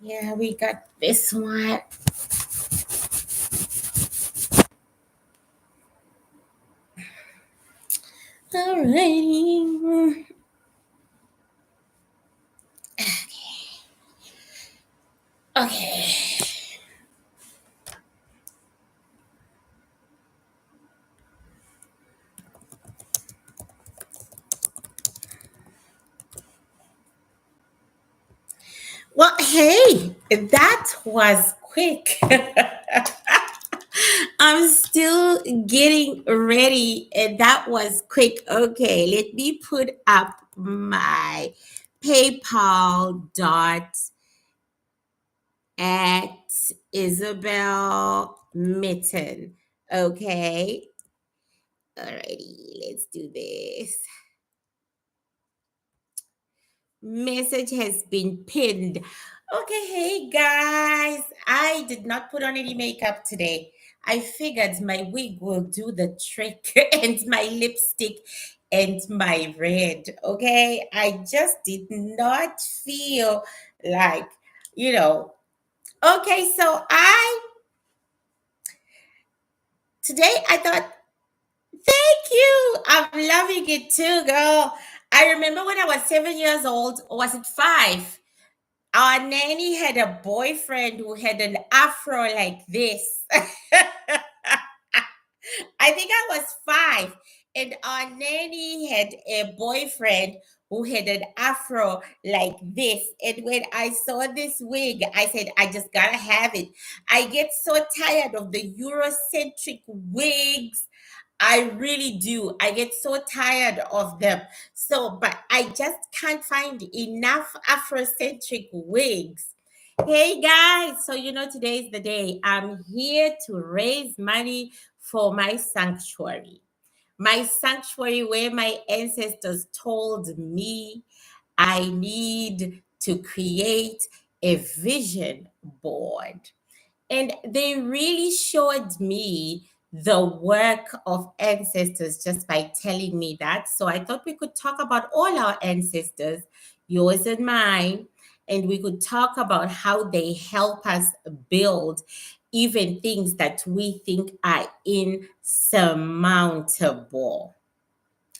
Yeah, we got this one. Alrighty. Okay. Well, hey, that was quick. I'm still getting ready, and that was quick. Okay, let me put up my PayPal dot at Isabel Mitten. Okay, alrighty, let's do this. Message has been pinned. Okay, hey guys, I did not put on any makeup today. I figured my wig will do the trick and my lipstick and my red. Okay, I just did not feel like, you know. Okay, so today I thought, thank you. I'm loving it too, girl. I remember when I was 7 years old, or was it 5? Our nanny had a boyfriend who had an afro like this. I think I was 5. And our nanny had a boyfriend who had an afro like this. And when I saw this wig, I said, I just gotta have it. I get so tired of the Eurocentric wigs. I really do. I get so tired of them. So, but I just can't find enough Afrocentric wigs. Hey guys, so today is the day. I'm here to raise money for my sanctuary. My sanctuary where my ancestors told me I need to create a vision board. And they really showed me the work of ancestors just by telling me that. So I thought we could talk about all our ancestors, yours and mine, and we could talk about how they help us build even things that we think are insurmountable.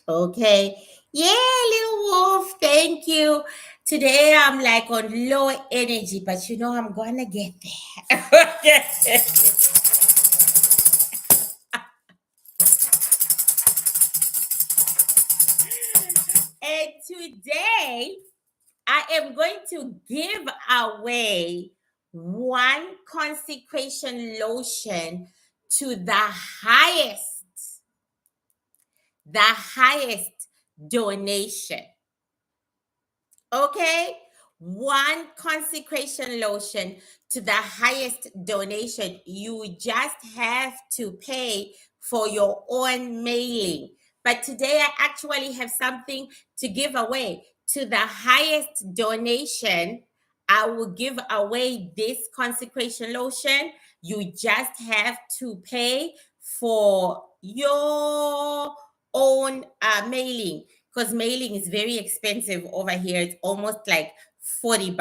Okay. Yeah, little wolf. Thank you. Today I'm like on low energy, but I'm gonna get there. Okay. And today I am going to give away one consecration lotion to the highest donation. Okay, one consecration lotion to the highest donation. You just have to pay for your own mailing. But today I actually have something to give away. To the highest donation, I will give away this consecration lotion. You just have to pay for your own mailing, because mailing is very expensive over here. It's almost like $40.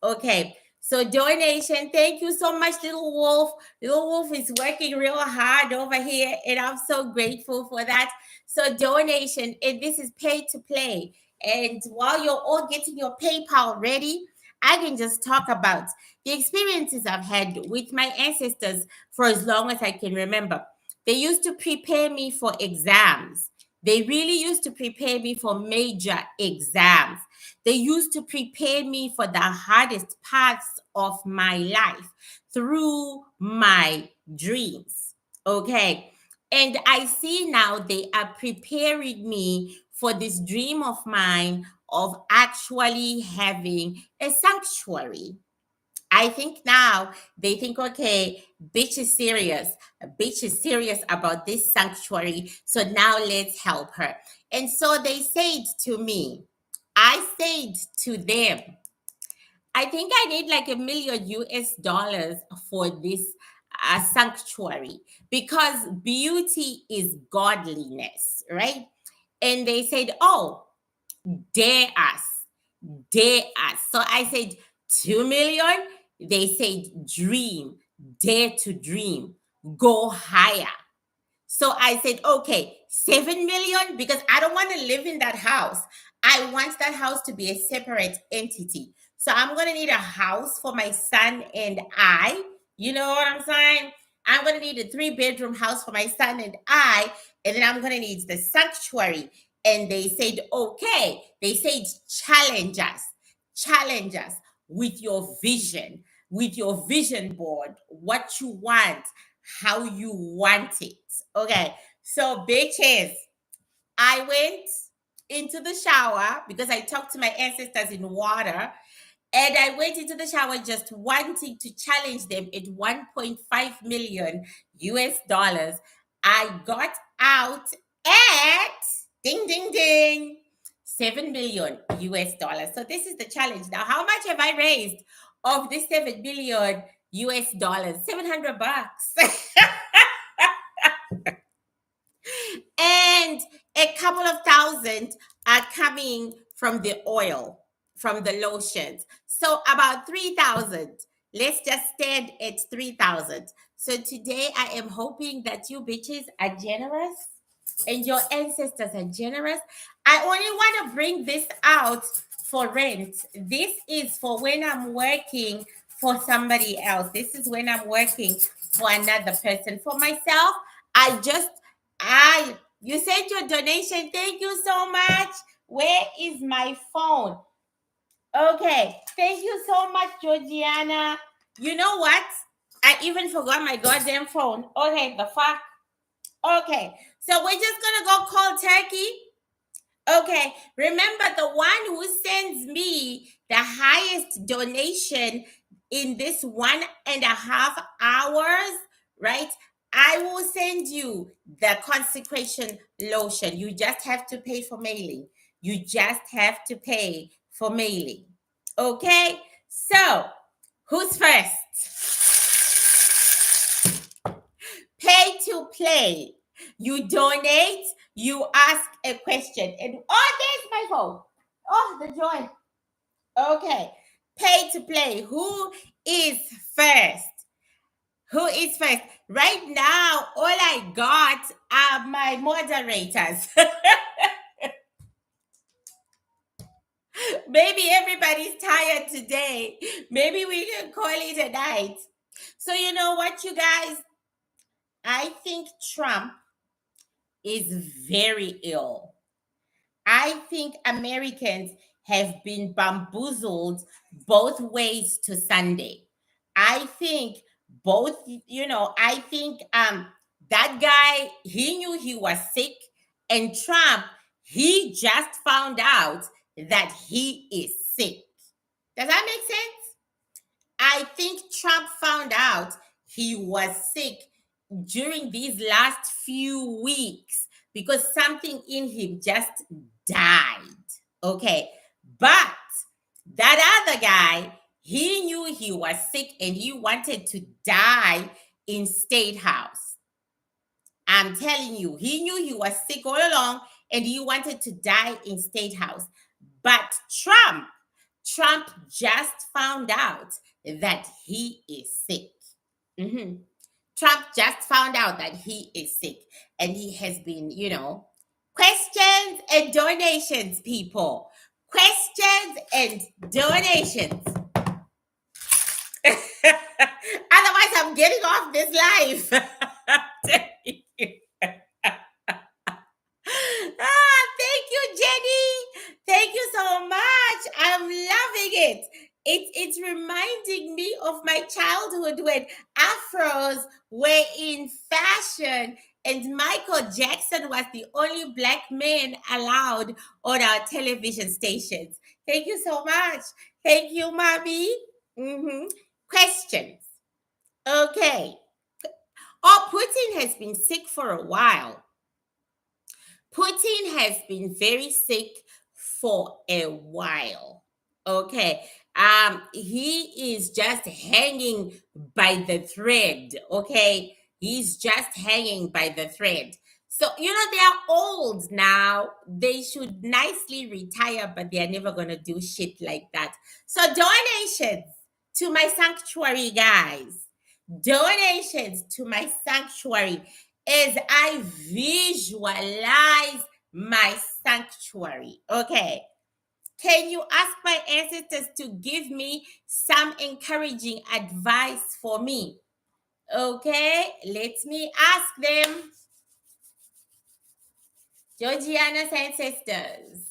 Okay. So donation, thank you so much, Little Wolf. Little Wolf is working real hard over here, and I'm so grateful for that. So donation, and this is pay to play. And while you're all getting your PayPal ready, I can just talk about the experiences I've had with my ancestors for as long as I can remember. They used to prepare me for exams. They really used to prepare me for major exams. They used to prepare me for the hardest parts of my life through my dreams. Okay. And I see now they are preparing me for this dream of mine of actually having a sanctuary. I think now they think, okay, bitch is serious. Bitch is serious about this sanctuary. So now let's help her. And so they said to me, I said to them, I think I need like $1 million for this sanctuary, because beauty is godliness, right? And they said, oh, dare us, dare us. So I said, 2 million, they say dream, dare to dream, go higher. So I said, okay, 7 million, because I don't want to live in that house. I want that house to be a separate entity. So I'm going to need a house for my son and I. You know what I'm saying? I'm going to need a 3-bedroom house for my son and I. And then I'm going to need the sanctuary. And they said, okay. They said, challenge us with your vision board, what you want, how you want it. Okay. So, bitches, I went into the shower because I talked to my ancestors in water. And I went into the shower just wanting to challenge them at 1.5 million US dollars. I got out at ding, ding, ding, 7 million US dollars. So this is the challenge. Now, how much have I raised of this 7 billion US dollars? 700 bucks. And a couple of thousand are coming from the oil, from the lotions. So about 3,000. Let's just stand at 3,000. So today I am hoping that you bitches are generous and your ancestors are generous. I only want to bring this out for rent. This is for when I'm working for somebody else. This is when I'm working for another person. For myself, you sent your donation. Thank you so much. Where is my phone? Okay. Thank you so much, Georgiana. You know what? I even forgot my goddamn phone. Okay, the fuck. Okay. So we're just gonna go call Turkey. Okay. Remember, the one who sends me the highest donation in this 1.5 hours, right? I will send you the consecration lotion. You just have to pay for mailing. You just have to pay for mailing. Okay? So, who's first? Pay to play. You donate, you ask a question. And there's my phone. Oh, the joy. Okay. Pay to play. Who is first? Who is first? Right now, all I got are my moderators. Maybe everybody's tired today. Maybe we can call it a night. So you know what, you guys? I think Trump is very ill. I think Americans have been bamboozled both ways to Sunday. I think I think that guy, he knew he was sick, and Trump, he just found out that he is sick. Does that make sense? I think Trump found out he was sick during these last few weeks because something in him just died. Okay. But that other guy, he knew he was sick and he wanted to die in State House. I'm telling you, he knew he was sick all along and he wanted to die in State House. But Trump just found out that he is sick. Mm-hmm. Trump just found out that he is sick, and he has been, questions and donations, people. Questions and donations. Otherwise, I'm getting off this live. Thank you, Jenny. Thank you so much. I'm loving it. It's reminding me of my childhood when afros were in fashion and Michael Jackson was the only black man allowed on our television stations. Thank you so much. Thank you, Mommy. Questions. Okay. Putin has been sick for a while. Putin has been very sick for a while. Okay. He is just hanging by the thread. Okay. He's just hanging by the thread. So, they are old now. They should nicely retire, but they're never going to do shit like that. So, donations to my sanctuary, guys. Donations to my sanctuary as I visualize my sanctuary. Okay. Can you ask my ancestors to give me some encouraging advice for me? Okay, let me ask them. Georgiana's ancestors.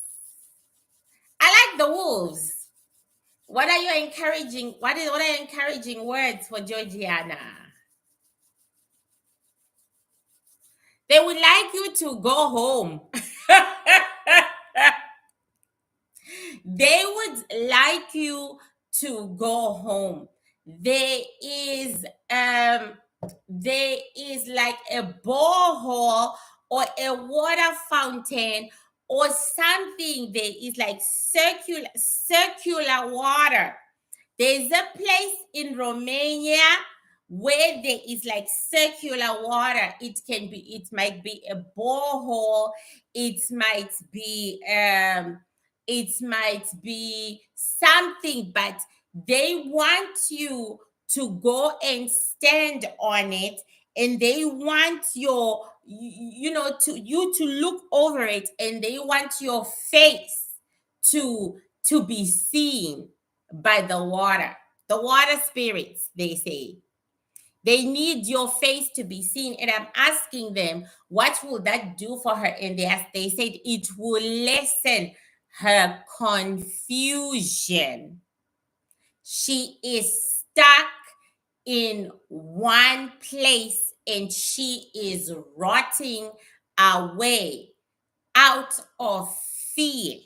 I like the wolves. What are your encouraging? What are your encouraging words for Georgiana? They would like you to go home. They would like you to go home. There is like a borehole or a water fountain or something. There is like circular water. There's a place in Romania where there is like circular water. It might be a borehole, it might be something, but they want you to go and stand on it, and they want to look over it, and they want your face to be seen by the water spirits. They say they need your face to be seen, and I'm asking them, what will that do for her? And they said it will lessen her confusion. She is stuck in one place and she is rotting away out of fear.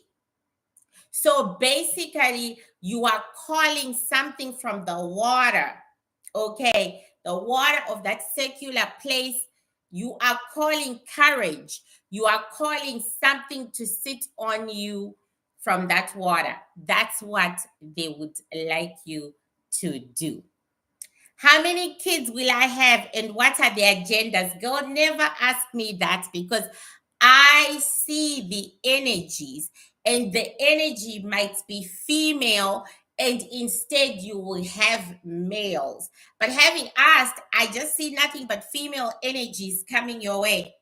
So basically, you are calling something from the water, okay? The water of that circular place. You are calling courage. You are calling something to sit on you from that water. That's what they would like you to do. How many kids will I have and what are their genders? God never asked me that, because I see the energies, and the energy might be female, and instead you will have males. But having asked, I just see nothing but female energies coming your way.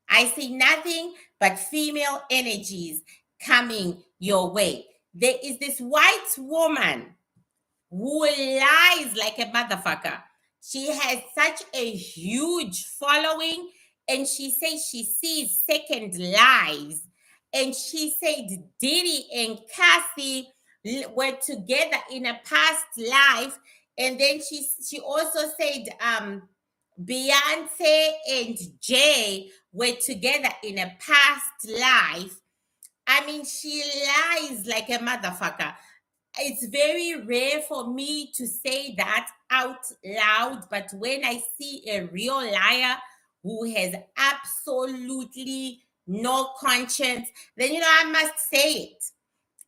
I see nothing but female energies coming your way. There is this white woman who lies like a motherfucker. She has such a huge following, and she says she sees second lives. And she said Diddy and Cassie were together in a past life. And then she also said Beyonce and Jay were together in a past life. I mean, she lies like a motherfucker. It's very rare for me to say that out loud, but when I see a real liar who has absolutely no conscience, then I must say it.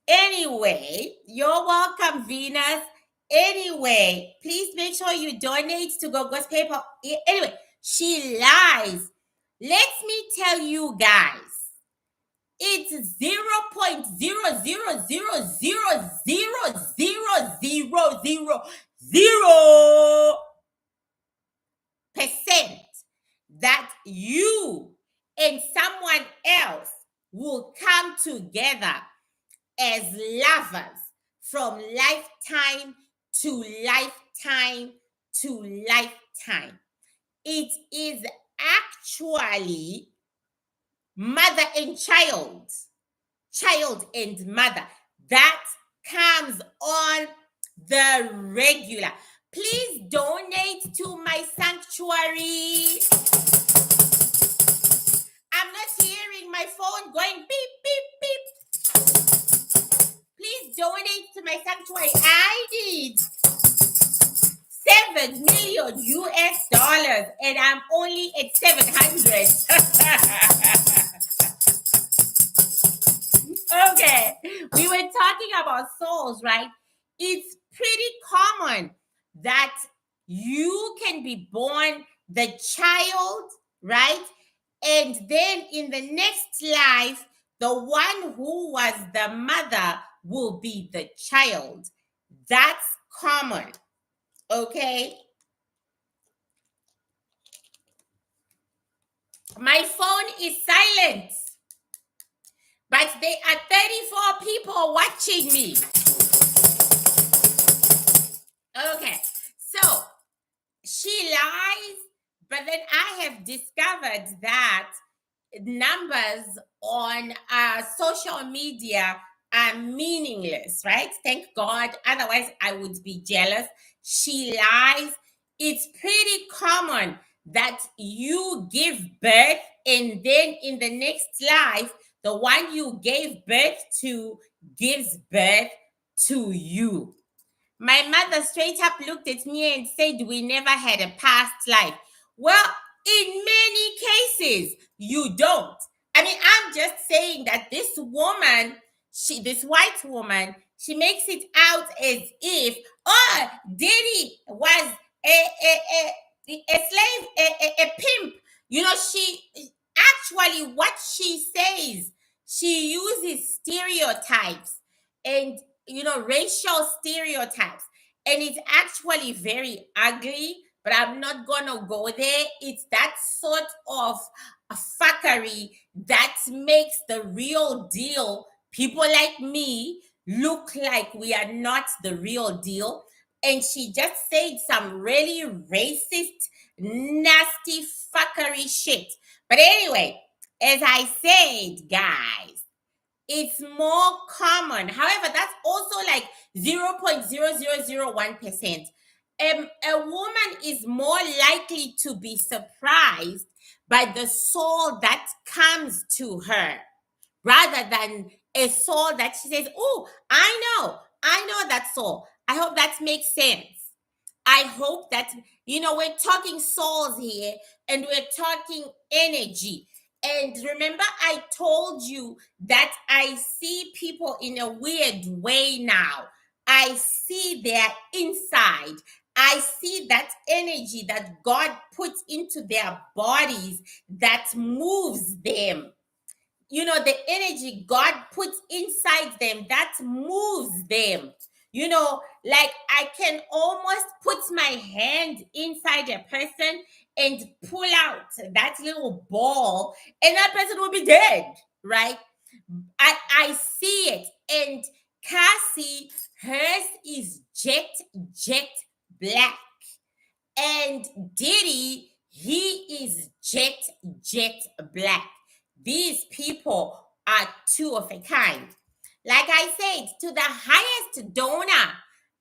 Anyway, you're welcome, Venus. Anyway, please make sure you donate to Gogo's PayPal. Anyway, she lies. Let me tell you guys. It's 0.0000000% that you and someone else will come together as lovers from lifetime to lifetime to lifetime. It is actually mother and child and mother. That comes on the regular. Please donate to my sanctuary. I'm not hearing my phone going beep, beep, beep. Please donate to my sanctuary. I need $7 million US, and I'm only at 700. Okay, we were talking about souls, right? It's pretty common that you can be born the child, right? And then in the next life, the one who was the mother will be the child. That's common, okay? My phone is silent, but there are 34 people watching me. Okay, so she lies, but then I have discovered that numbers on social media are meaningless, right? Thank God. Otherwise, I would be jealous. She lies. It's pretty common that you give birth, and then in the next life, the one you gave birth to gives birth to you. My mother straight up looked at me and said, "We never had a past life." Well, in many cases, you don't. I mean, I'm just saying that this woman, this white woman, she makes it out as if, oh, Diddy was a slave, a pimp. You know, she actually, what she says, she uses stereotypes and racial stereotypes. And it's actually very ugly, but I'm not gonna go there. It's that sort of fuckery that makes the real deal, people like me, look like we are not the real deal. And she just said some really racist, nasty fuckery shit. But anyway, as I said, guys, it's more common. However, that's also like 0.0001%. A woman is more likely to be surprised by the soul that comes to her rather than a soul that she says, "Oh, I know that soul." I hope that makes sense. I hope that, we're talking souls here and we're talking energy. And remember, I told you that I see people in a weird way now. I see their inside. I see that energy that God puts into their bodies that moves them. The energy God puts inside them that moves them. Like I can almost put my hand inside a person and pull out that little ball, and that person will be dead, right? I see it. And Cassie, hers is jet black. And Diddy, he is jet black. These people are two of a kind. Like I said, to the highest donor,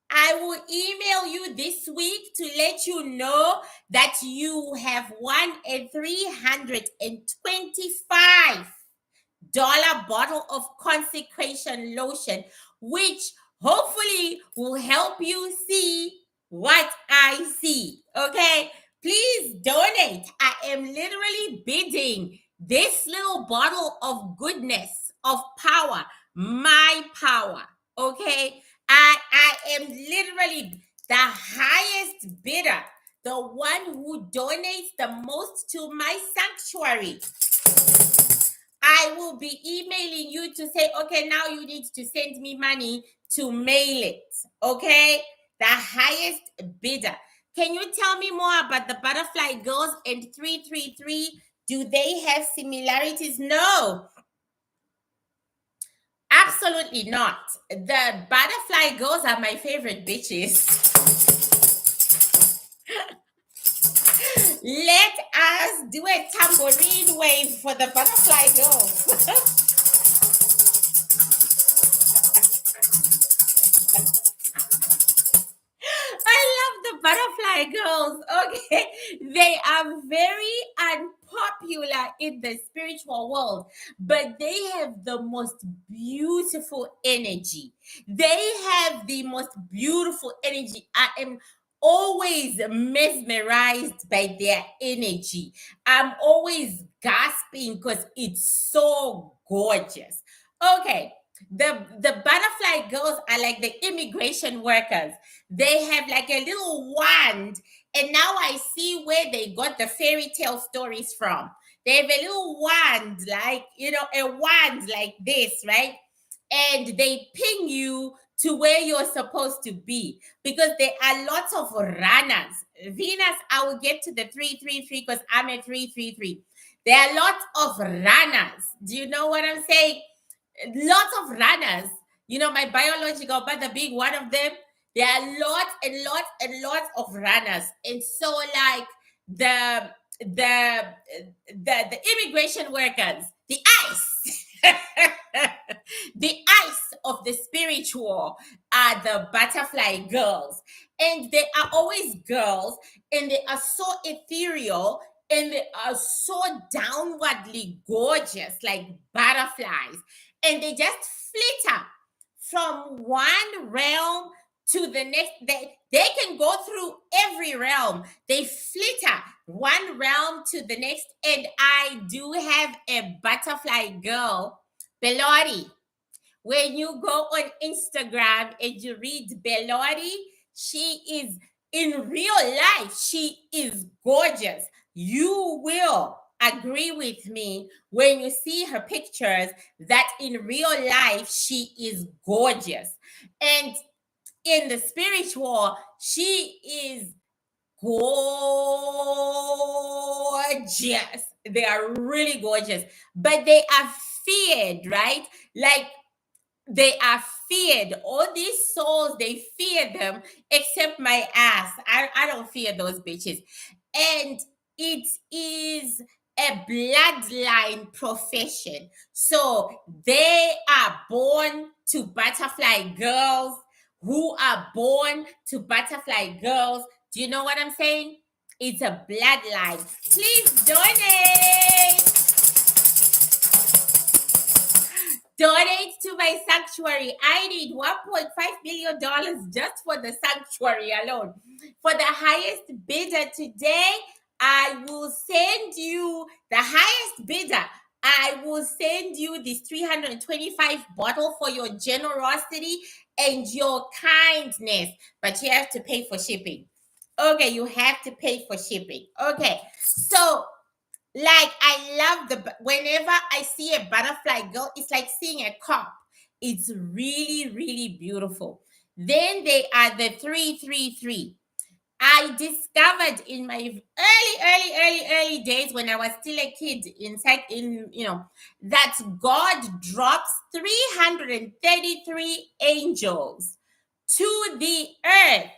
I will email you this week to let you know that you have won a $325 bottle of consecration lotion, which hopefully will help you see what I see. Okay, please donate. I am literally bidding this little bottle of goodness, of power, my power. Okay, I am literally the highest bidder, the one who donates the most to my sanctuary. I will be emailing you to say, okay, now you need to send me money to mail it. Okay? The highest bidder. Can you tell me more about the Butterfly Girls and 333? Do they have similarities? No. Absolutely not. The Butterfly Girls are my favorite bitches. Let us do a tambourine wave for the Butterfly Girls. The Butterfly Girls, okay, they are very unpopular in the spiritual world, but they have the most beautiful energy. They have the most beautiful energy. I am always mesmerized by their energy. I'm always gasping because it's so gorgeous. Okay, the Butterfly Girls are like the immigration workers. They have like a little wand And now I see where they got the fairy tale stories from. They have a little wand, like, a wand like this, right? And they ping you to where you're supposed to be, because there are lots of runners. Venus, I will get to the 333 because I'm a 333. There are lots of runners. Do you know what I'm saying? Lots of runners. My biological, but the big one of them, there are lots and lots and lots of runners. And so, like, the the the immigration workers, the ice, the ice of the spiritual are the butterfly girls. And they are always girls, and they are so ethereal, and they are so downwardly gorgeous, like butterflies. And they just flitter from one realm to the next. They can go through every realm. They flitter one realm to the next. And I do have a butterfly girl, Belori. When you go on Instagram and you read Belori, she is, in real life, she is gorgeous. You will agree with me when you see her pictures that in real life, she is gorgeous. And in the spiritual, she is gorgeous. They are really gorgeous, but they are feared, right? Like, they are feared. All these souls, they fear them, except my ass. I don't fear those bitches. And it is a bloodline profession. So they are born to butterfly girls who are born to butterfly girls. Do you know what I'm saying? It's a bloodline. Please donate. Donate to my sanctuary. I need $1.5 million just for the sanctuary alone. For the highest bidder today, I will send you the highest bidder. I will send you this 325 bottle for your generosity and your kindness. But you have to pay for shipping. Okay, you have to pay for shipping. Okay, so, like, I love whenever I see a butterfly girl, it's like seeing a cop. It's really, really beautiful. Then they are the 333. I discovered in my early days when I was still a kid, that God drops 333 angels to the earth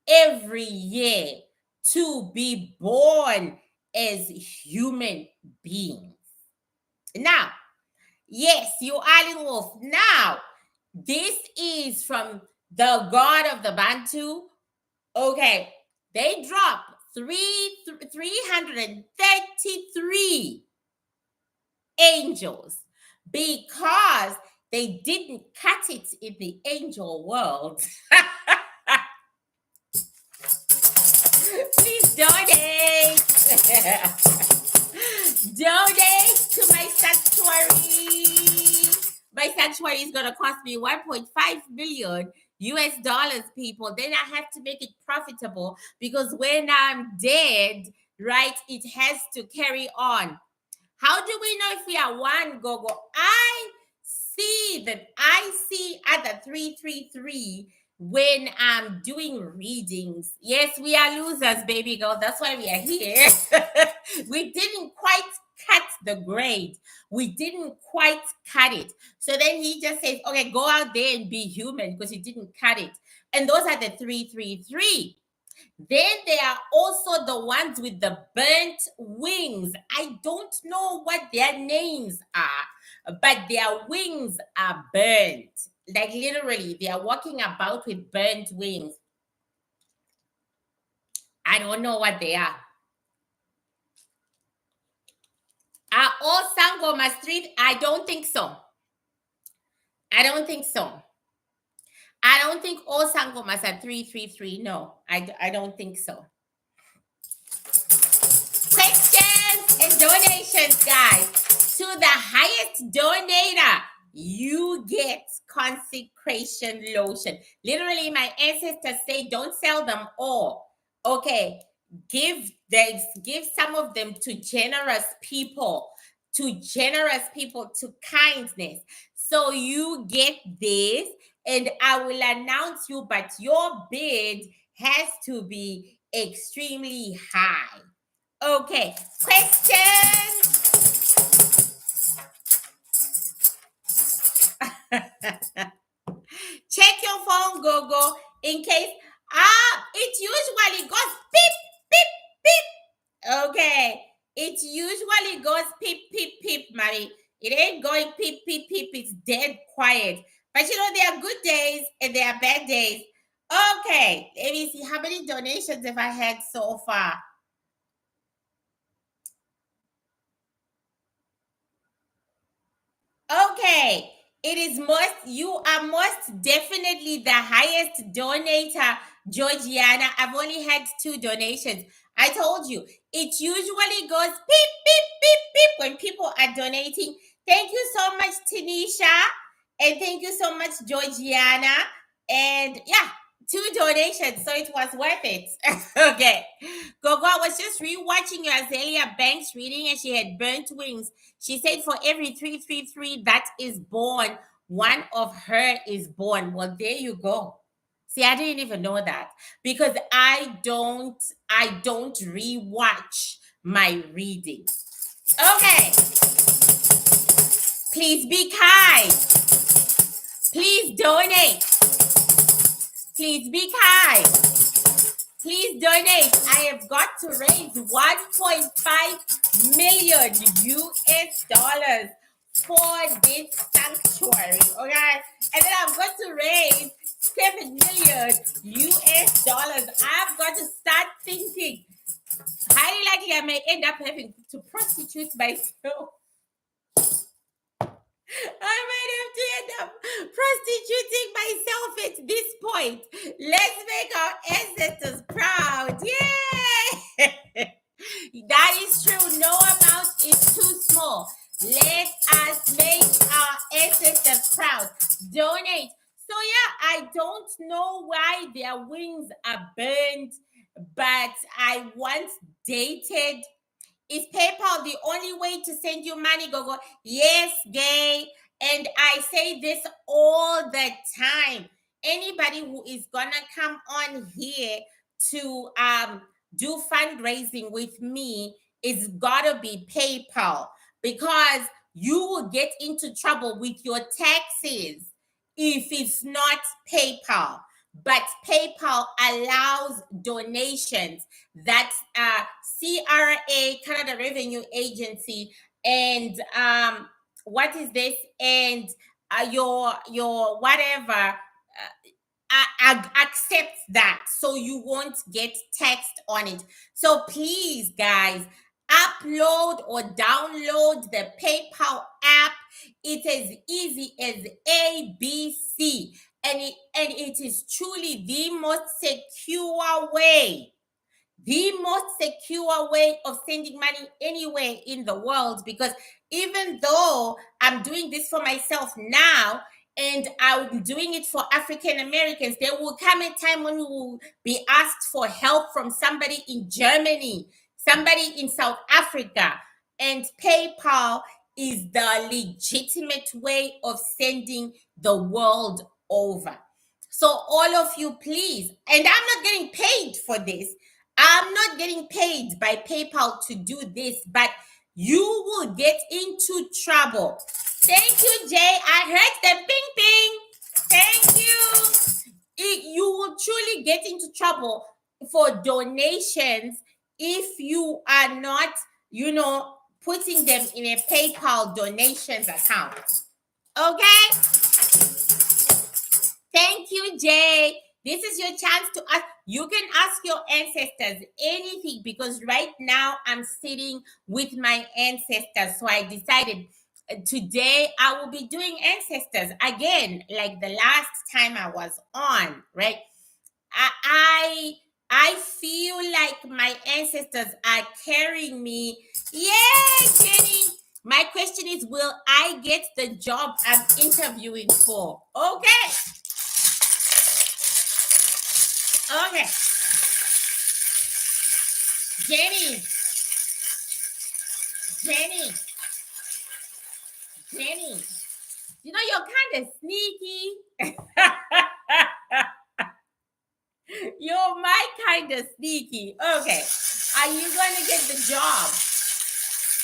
every year to be born as human beings. Now, yes, you are little wolf. Now, this is from the God of the Bantu. Okay, they drop 333 angels because they didn't cut it in the angel world. Please donate. Donate to my sanctuary. My sanctuary is going to cost me 1.5 million US dollars, people. Then I have to make it profitable, because when I'm dead, right, it has to carry on. How do we know if we are one go-go? I see other 333 when I'm doing readings. Yes, we are losers, baby girl. That's why we are here. We didn't quite cut the grade. We didn't quite cut it. So then he just says, okay, go out there and be human, because he didn't cut it. And those are the 333. Then there are also the ones with the burnt wings. I don't know what their names are, but their wings are burnt. Like, literally, they are walking about with burnt wings. I don't know what they are. Are all Sangoma Street? I don't think so. I don't think all Sangomas are 333. No, I don't think so. Questions and donations, guys. To the highest donator, you get consecration lotion. Literally, my ancestors say don't sell them all. Okay, give some of them to generous people, to kindness. So you get this, and I will announce you, but your bid has to be extremely high. Okay, question. Check your phone, Gogo, in case. It usually goes beep, beep, beep. Okay. It usually goes beep, beep, beep, mommy. It ain't going beep, beep, beep. It's dead quiet. But there are good days and there are bad days. Okay. Let me see. How many donations have I had so far? Okay. You are most definitely the highest donator, Georgiana. I've only had 2 donations. I told you, it usually goes beep, beep, beep, beep when people are donating. Thank you so much, Tanisha. And thank you so much, Georgiana. And yeah, 2 donations, so it was worth it. Okay. Gogo, I was just rewatching your Azalea Banks reading, and she had burnt wings. She said for every 333 that is born, one of her is born. Well, there you go. See, I didn't even know that because I don't rewatch my reading. Okay. Please be kind. Please donate. Please be kind. Please donate. I have got to raise 1.5 million US dollars for this sanctuary. Okay. And then I've got to raise 7 million US dollars. I've got to start thinking. Highly likely I may end up having to prostitute myself. I might have to end up prostituting myself at this point. Let's make our ancestors proud. Yay! That is true. No amount is too small. Let us make our ancestors proud. Donate. So yeah, I don't know why their wings are burned, but I once dated. Is PayPal the only way to send you money, Gogo? Yes, gay. And I say this all the time. Anybody who is gonna come on here to do fundraising with me is gotta be PayPal, because you will get into trouble with your taxes if it's not PayPal. But PayPal allows donations. That's CRA, Canada Revenue Agency, and what is this? And your whatever accepts that, so you won't get taxed on it. So please, guys, upload or download the PayPal app. It's as easy as ABC, and it is truly the most secure way of sending money anywhere in the world. Because even though I'm doing this for myself now, and I'm doing it for African Americans, there will come a time when we will be asked for help from somebody in Germany, somebody in South Africa, and PayPal is the legitimate way of sending the world over. So all of you, please, and I'm not getting paid for this. I'm not getting paid by PayPal to do this, but you will get into trouble. Thank you, Jay. I heard the ping ping. Thank you. You will truly get into trouble for donations if you are not, putting them in a PayPal donations account. Okay? Thank you, Jay. This is your chance to ask. You can ask your ancestors anything, because right now I'm sitting with my ancestors. So I decided today I will be doing ancestors again, like the last time I was on, right? I feel like my ancestors are carrying me. Yay, Jenny! My question is, will I get the job I'm interviewing for? Okay. Okay. Jenny, Jenny, Jenny. You know, you're kind of sneaky. You're my kind of sneaky. Okay. Are you going to get the job?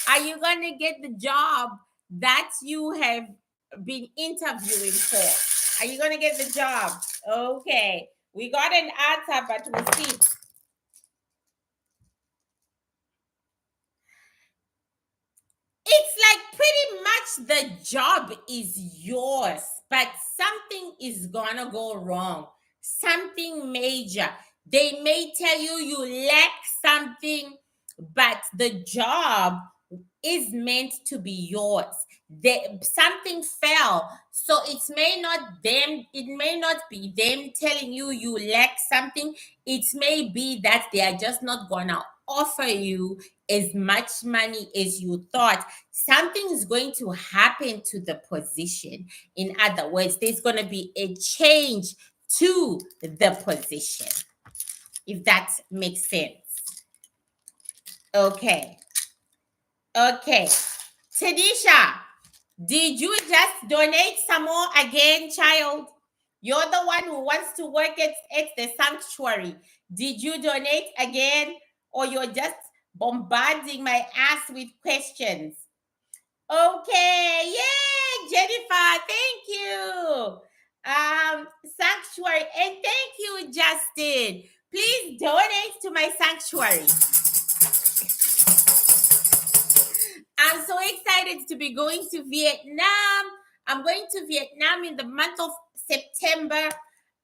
Are you going to get the job that you have been interviewing for? Are you going to get the job? Okay. We got an answer, but we'll see. It's like pretty much the job is yours, but something is gonna go wrong. Something major. They may tell you lack something, but the job is meant to be yours. Something fell, so it may not be them telling you lack something. It may be that they are just not gonna offer you as much money as you thought. Something is going to happen to the position. In other words, there's going to be a change to the position, if that makes sense. Okay. Tanisha, did you just donate some more again, child? You're the one who wants to work at the sanctuary. Did you donate again, or you're just bombarding my ass with questions? Okay, yay, Jennifer, thank you. Sanctuary, and thank you, Justin. Please donate to my sanctuary. I'm so excited to be going to Vietnam. I'm going to Vietnam in the month of September.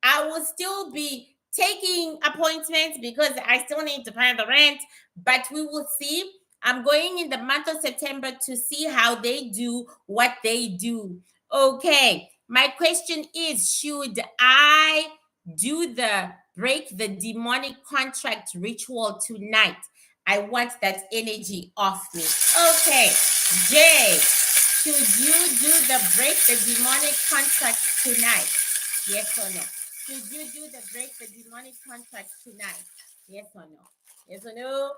I will still be taking appointments because I still need to pay the rent, but we will see. I'm going in the month of September to see how they do what they do. Okay, my question is, should I do the break the demonic contract ritual tonight? I want that energy off me. Okay, Jay, should you do the break the demonic contract tonight? Yes or no? Should you do the break the demonic contract tonight? Yes or no? Yes or no?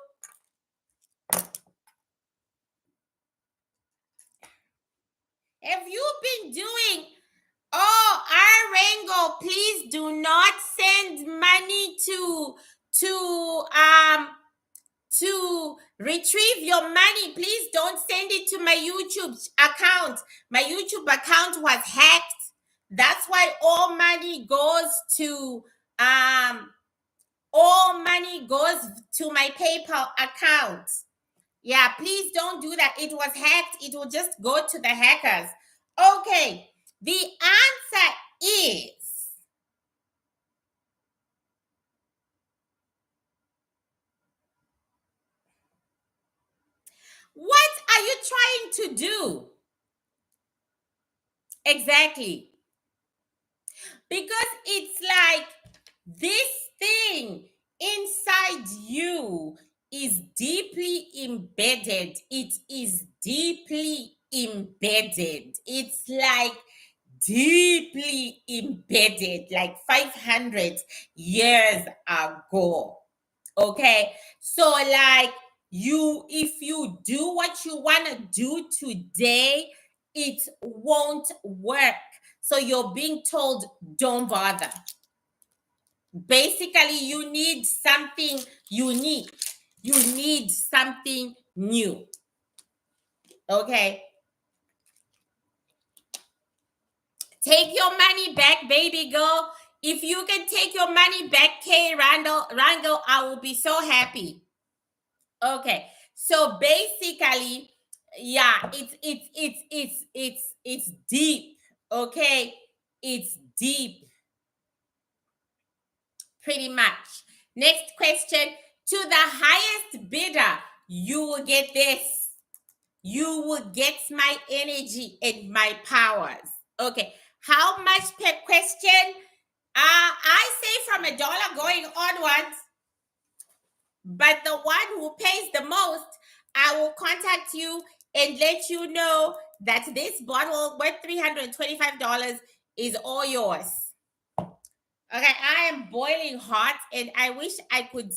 Have you been doing? Oh, Arango, please do not send money to retrieve your money. Please don't send it to my YouTube account. My YouTube account was hacked. That's why all money goes to my PayPal account. Yeah, please don't do that. It was hacked. It will just go to the hackers. Okay, the answer is what are you trying to do? Exactly. Because it's like this thing inside you is deeply embedded. It is deeply embedded. It's like deeply embedded, like 500 years ago. Okay. So, like, if you do what you want to do today, it won't work. So you're being told, don't bother. Basically, you need something unique. You need something new. Okay. Take your money back, baby girl. If you can take your money back, Kay Randall, I will be so happy. Okay. So basically, yeah, it's deep. Okay. It's deep. Pretty much. Next question. To the highest bidder, you will get this. You will get my energy and my powers. Okay. How much per question? I say from $1 going onwards. But the one who pays the most, I will contact you and let you know that this bottle worth $325 is all yours. Okay, I am boiling hot and I wish I could.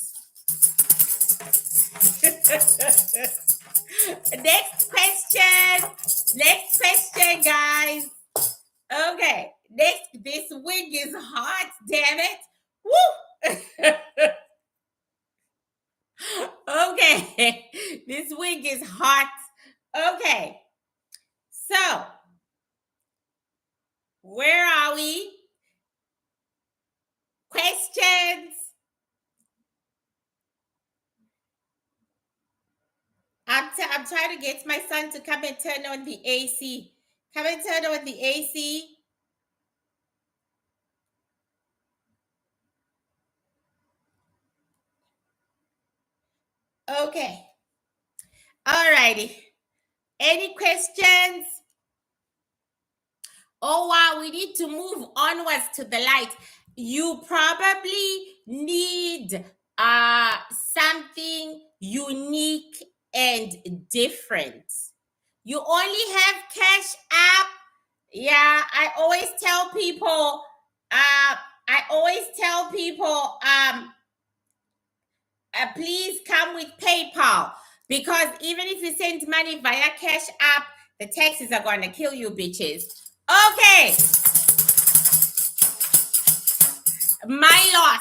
Next question. Next question, guys. Okay. Next, this wig is hot, damn it. Woo! Okay. This wig is hot. Okay. So, where are we? Questions? I'm trying to get my son to come and turn on the AC. Come and turn on the AC. Okay. Alrighty. Any questions? Oh, wow. We need to move onwards to the light. You probably need something unique and different. You only have Cash App. Yeah, I always tell people, please come with PayPal, because even if you send money via Cash App, the taxes are gonna kill you, bitches. Okay, my loss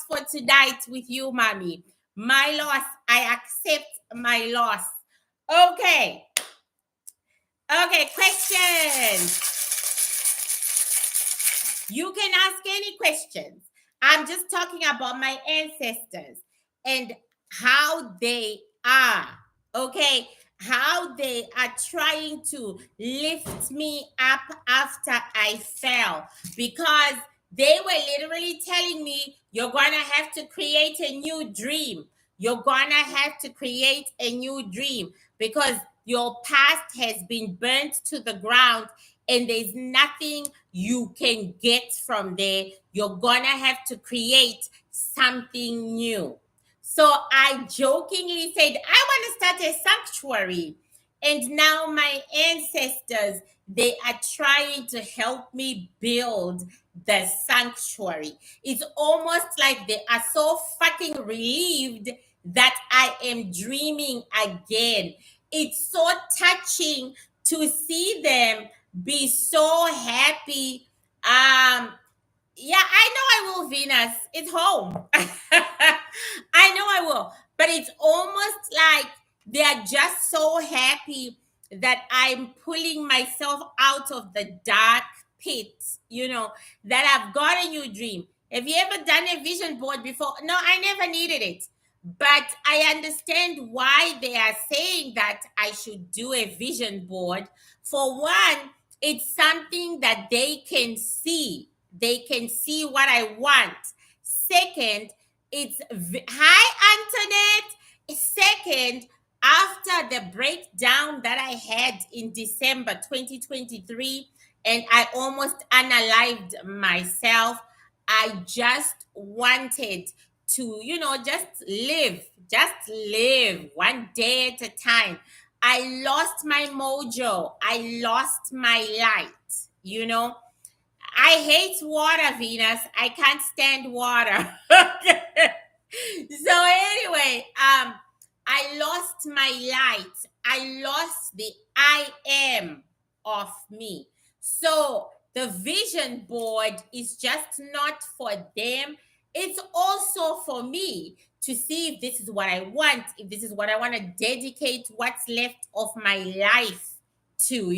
for tonight with you, mommy. My loss. I accept my loss. Okay. Okay, questions. You can ask any questions. I'm just talking about my ancestors and how they are, okay? How they are trying to lift me up after I fell, because they were literally telling me, you're going to have to create a new dream. You're going to have to create a new dream because your past has been burnt to the ground and there's nothing you can get from there. You're gonna have to create something new. So I jokingly said, I want to start a sanctuary. And now my ancestors, they are trying to help me build the sanctuary. It's almost like they are so fucking relieved that I am dreaming again. It's so touching to see them be so happy. Yeah, I know I will, Venus. It's home. I know I will. But it's almost like they're just so happy that I'm pulling myself out of the dark pit, that I've got a new dream. Have you ever done a vision board before? No, I never needed it. But I understand why they are saying that I should do a vision board. For one, it's something that they can see. They can see what I want. Second, hi, Antoinette. Second, after the breakdown that I had in December 2023, and I almost unalived myself, I just wanted to, just live one day at a time. I lost my mojo. I lost my light. I hate water, Venus. I can't stand water. So anyway, I lost my light. I lost the I am of me. So the vision board is just not for them. It's also for me to see if this is what I want, if this is what I want to dedicate what's left of my life to.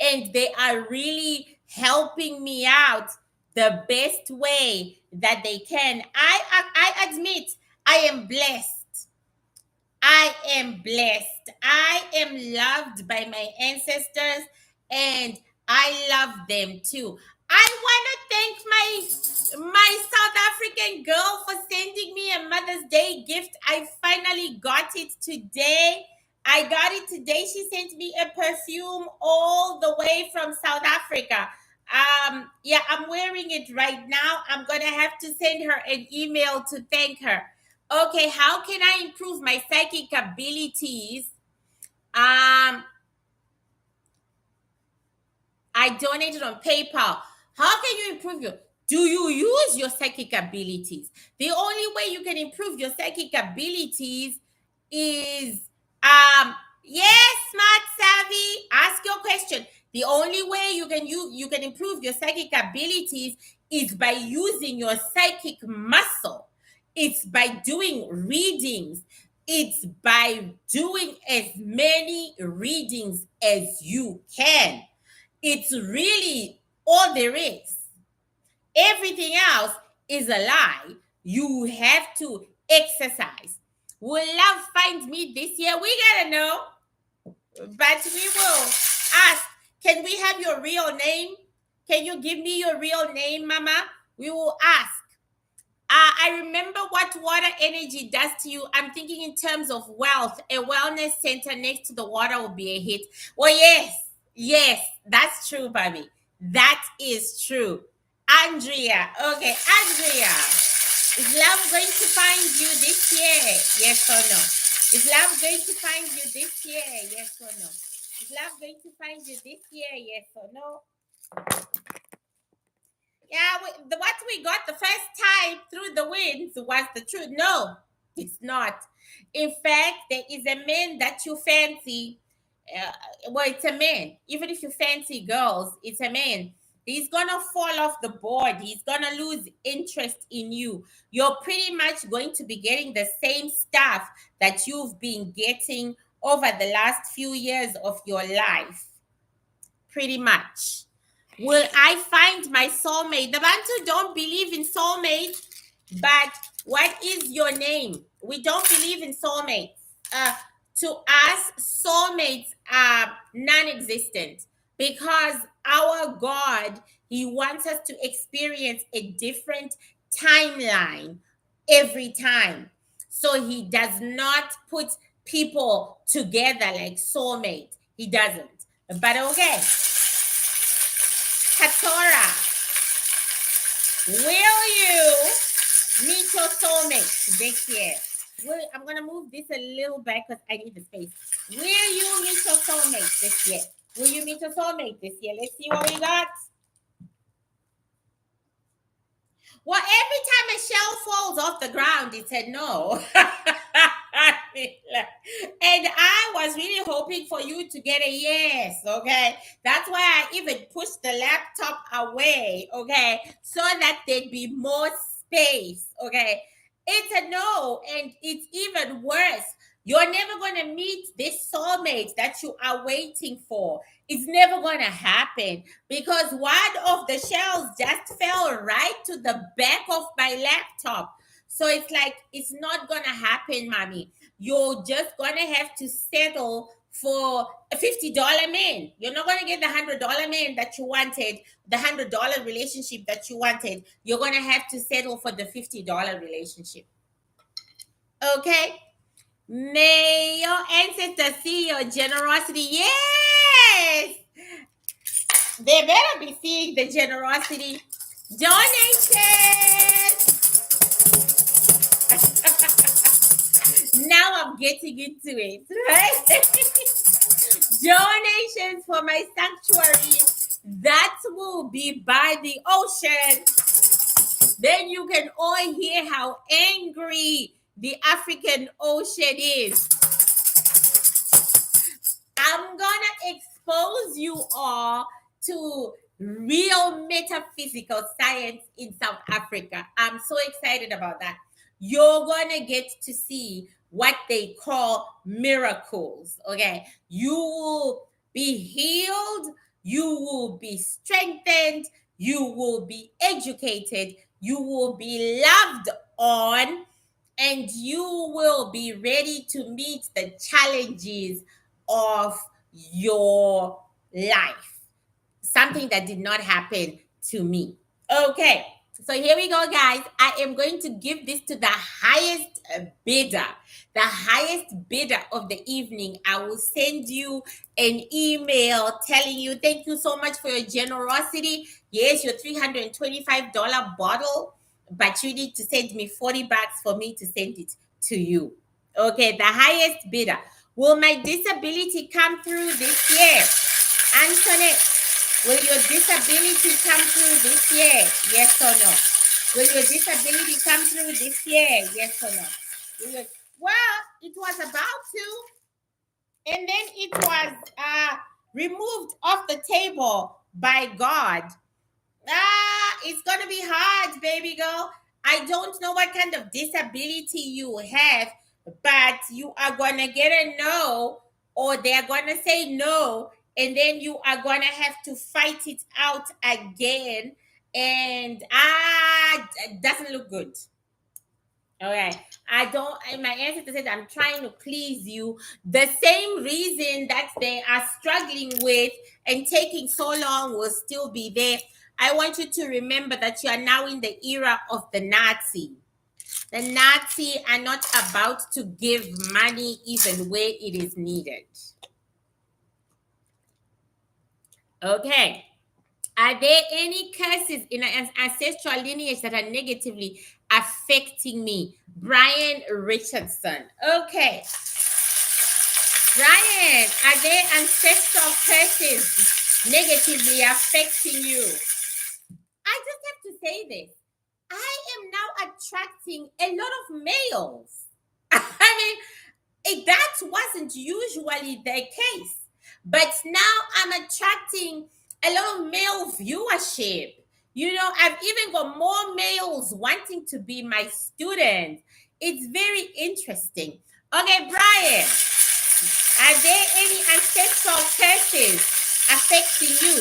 And they are really helping me out the best way that they can. I admit I am blessed. I am blessed. I am loved by my ancestors and I love them too. I want to thank my South African girl for sending me a Mother's Day gift. I finally got it today. I got it today. She sent me a perfume all the way from South Africa. Yeah, I'm wearing it right now. I'm gonna have to send her an email to thank her. Okay, how can I improve my psychic abilities? I donated on PayPal. How can you improve your Do you use your psychic abilities? The only way you can improve your psychic abilities is yes, smart savvy, ask your question. The only way you can improve your psychic abilities is by using your psychic muscle. It's by doing readings. It's by doing as many readings as you can. It's really all there is. Everything else is a lie. You have to exercise. Will love find me this year? We gotta know. But we will ask, can we have your real name? Can you give me your real name, Mama? We will ask. I remember what water energy does to you. I'm thinking in terms of wealth. A wellness center next to the water will be a hit. Well, yes, that's true, baby. That is true. Andrea, okay, Andrea, is love going to find you this year? Yes or no? Is love going to find you this year? Yes or no? Is love going to find you this year? Yes or no? Yeah, what we got the first time through the winds was the truth. No, it's not. In fact, there is a man that you fancy. Well, it's a man. Even if you fancy girls, it's a man. He's gonna fall off the board. He's gonna lose interest in you. You're pretty much going to be getting the same stuff that you've been getting over the last few years of your life. Pretty much. Will I find my soulmate? The Bantu don't believe in soulmates, but what is your name? We don't believe in soulmates. To us, soulmates are non-existent because our God, He wants us to experience a different timeline every time. So He does not put people together like soulmate. He doesn't. But okay. Katora, will you meet your soulmate this year? I'm going to move this a little back because I need the space. Will you meet your soulmate this year? Will you meet your soulmate this year? Let's see what we got. Well, every time a shell falls off the ground, it said no. And I was really hoping for you to get a yes, okay? That's why I even pushed the laptop away, okay? So that there'd be more space, okay? It's a no, and it's even worse. You're never going to meet this soulmate that you are waiting for. It's never going to happen because one of the shells just fell right to the back of my laptop. So it's like, it's not going to happen, mommy. You're just going to have to settle for a $50 man. You're not going to get the $100 man that you wanted, the $100 relationship that you wanted. You're going to have to settle for the $50 relationship. Okay? May your ancestors see your generosity. Yes! They better be seeing the generosity. Donations! Now I'm getting into it, right? Donations for my sanctuary. That will be by the ocean. Then you can all hear how angry the African Ocean is. I'm gonna expose you all to real metaphysical science in South Africa. I'm so excited about that. You're gonna get to see what they call miracles. Okay, you will be healed, you will be strengthened, you will be educated, you will be loved on, and you will be ready to meet the challenges of your life. Something that did not happen to me. Okay, so here we go, guys. I am going to give this to the highest bidder. The highest bidder of the evening. I will send you an email telling you thank you so much for your generosity. Yes, your $325 bottle, but you need to send me $40 for me to send it to you. Okay, the highest bidder. Will my disability come through this year? Antoinette, Will your disability come through this year? Yes or no? Will your disability come through this year? Yes or no? Well, it was about to, and then it was removed off the table by God. It's gonna be hard, baby girl. I don't know what kind of disability you have, but you are gonna get a no, or they're gonna say no, and then you are gonna have to fight it out again. And it doesn't look good. All right. I don't, my ancestor said, I'm trying to please you. The same reason that they are struggling with and taking so long will still be there. I want you to remember that you are now in the era of the Nazi. The Nazi are not about to give money even where it is needed. Okay. Are there any curses in an ancestral lineage that are negatively affecting me? Brian Richardson. Okay. Brian, are there ancestral curses negatively affecting you? I just have to say this. I am now attracting a lot of males. I mean, that wasn't usually the case. But now I'm attracting a lot of male viewership. You know, I've even got more males wanting to be my student. It's very interesting. Okay, Brian, are there any ancestral curses affecting you?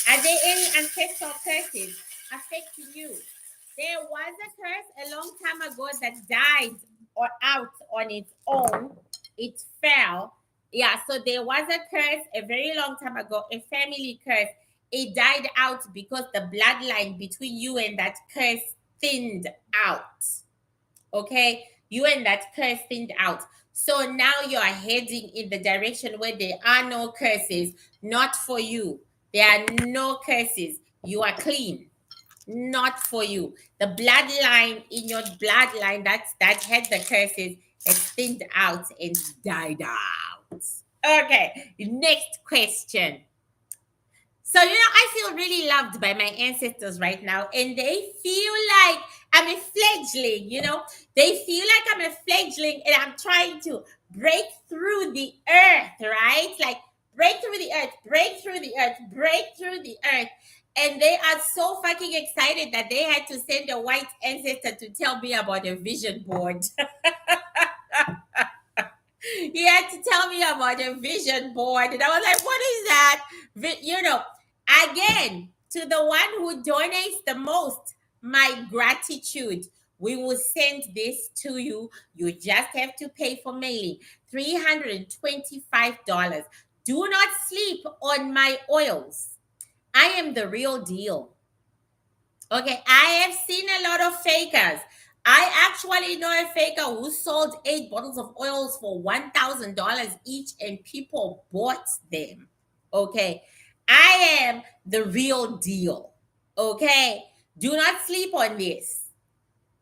Are there any ancestral curses affecting you? There was a curse a long time ago that died or out on its own. It fell. Yeah, so there was a curse a very long time ago, a family curse. It died out because the bloodline between you and that curse thinned out. Okay, you and that curse thinned out. So now you are heading in the direction where there are no curses, not for you. There are no curses. You are clean, not for you. The bloodline in your bloodline that had the curses has thinned out and died out. Okay, next question. So, you know, I feel really loved by my ancestors right now, and they feel like I'm a fledgling, you know. They feel like I'm a fledgling and I'm trying to break through the earth, right? Like break through the earth, break through the earth, break through the earth. And they are so fucking excited that they had to send a white ancestor to tell me about a vision board. He had to tell me about a vision board. And I was like, what is that? You know, again, to the one who donates the most, my gratitude. We will send this to you. You just have to pay for mailing. $325. Do not sleep on my oils. I am the real deal. Okay, I have seen a lot of fakers. I actually know a faker who sold 8 bottles of oils for $1,000 each, and people bought them. Okay, I am the real deal. Okay, do not sleep on this.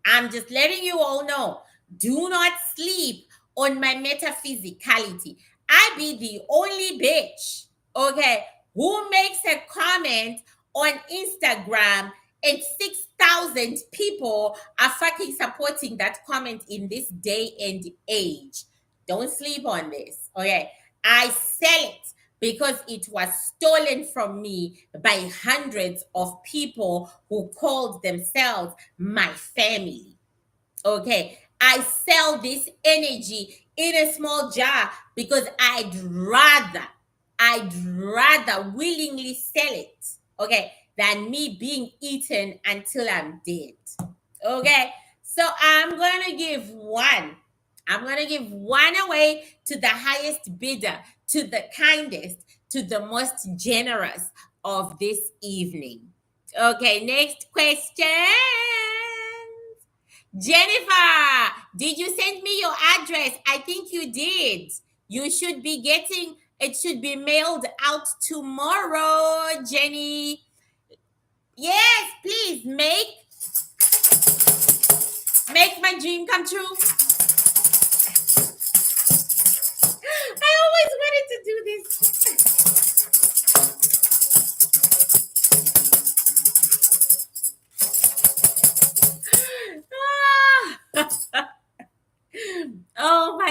I'm just letting you all know. Do not sleep on my metaphysicality. I be the only bitch, okay, who makes a comment on Instagram and 6,000 people are fucking supporting that comment in this day and age. Don't sleep on this, okay? I sell it because it was stolen from me by hundreds of people who called themselves my family. Okay, I sell this energy in a small jar because I'd rather willingly sell it, okay, than me being eaten until I'm dead. Okay, so I'm gonna give one. I'm gonna give one away to the highest bidder, to the kindest, to the most generous of this evening. Okay, next question. Jennifer, did you send me your address? I think you did. You should be getting it, should be mailed out tomorrow, Jenny. Yes, please make my dream come true. I always wanted to do this.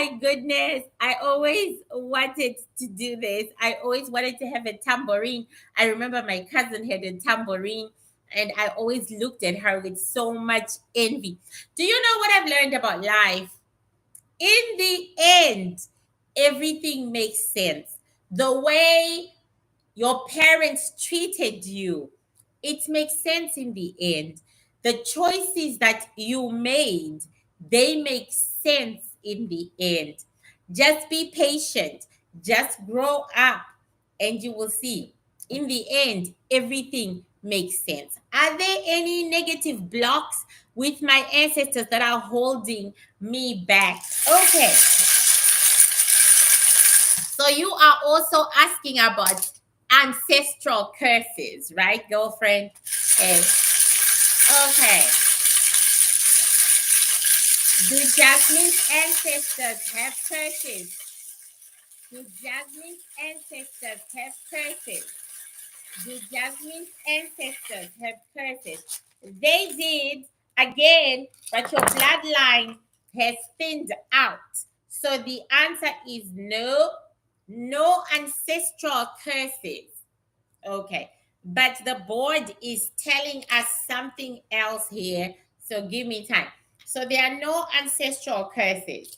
my goodness. I always wanted to do this. I always wanted to have a tambourine. I remember my cousin had a tambourine, and I always looked at her with so much envy. Do you know what I've learned about life? In the end, everything makes sense. The way your parents treated you, it makes sense in the end. The choices that you made, they make sense in the end. Just be patient, just grow up, and you will see. In the end, everything makes sense. Are there any negative blocks with my ancestors that are holding me back? Okay, so you are also asking about ancestral curses, right, girlfriend? Okay. Okay. Do Jasmine's ancestors have curses? Do Jasmine's ancestors have curses? Do Jasmine's ancestors have curses? They did, again, but your bloodline has thinned out. So the answer is no, no ancestral curses. Okay. But the board is telling us something else here. So give me time. So there are no ancestral curses.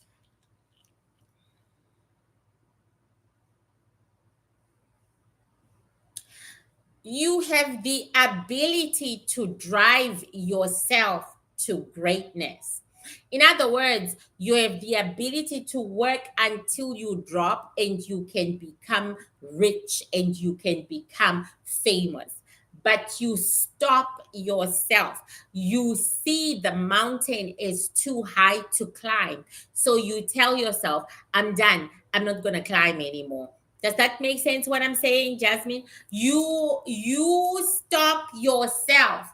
You have the ability to drive yourself to greatness. In other words, you have the ability to work until you drop and you can become rich and you can become famous. But you stop yourself. You see the mountain is too high to climb. So you tell yourself, I'm done. I'm not going to climb anymore. Does that make sense what I'm saying, Jasmine? You stop yourself.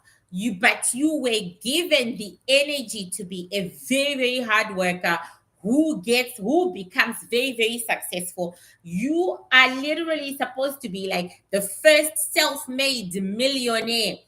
But you were given the energy to be a very, very hard worker who becomes very, very successful. You are literally supposed to be like the first self-made millionaire,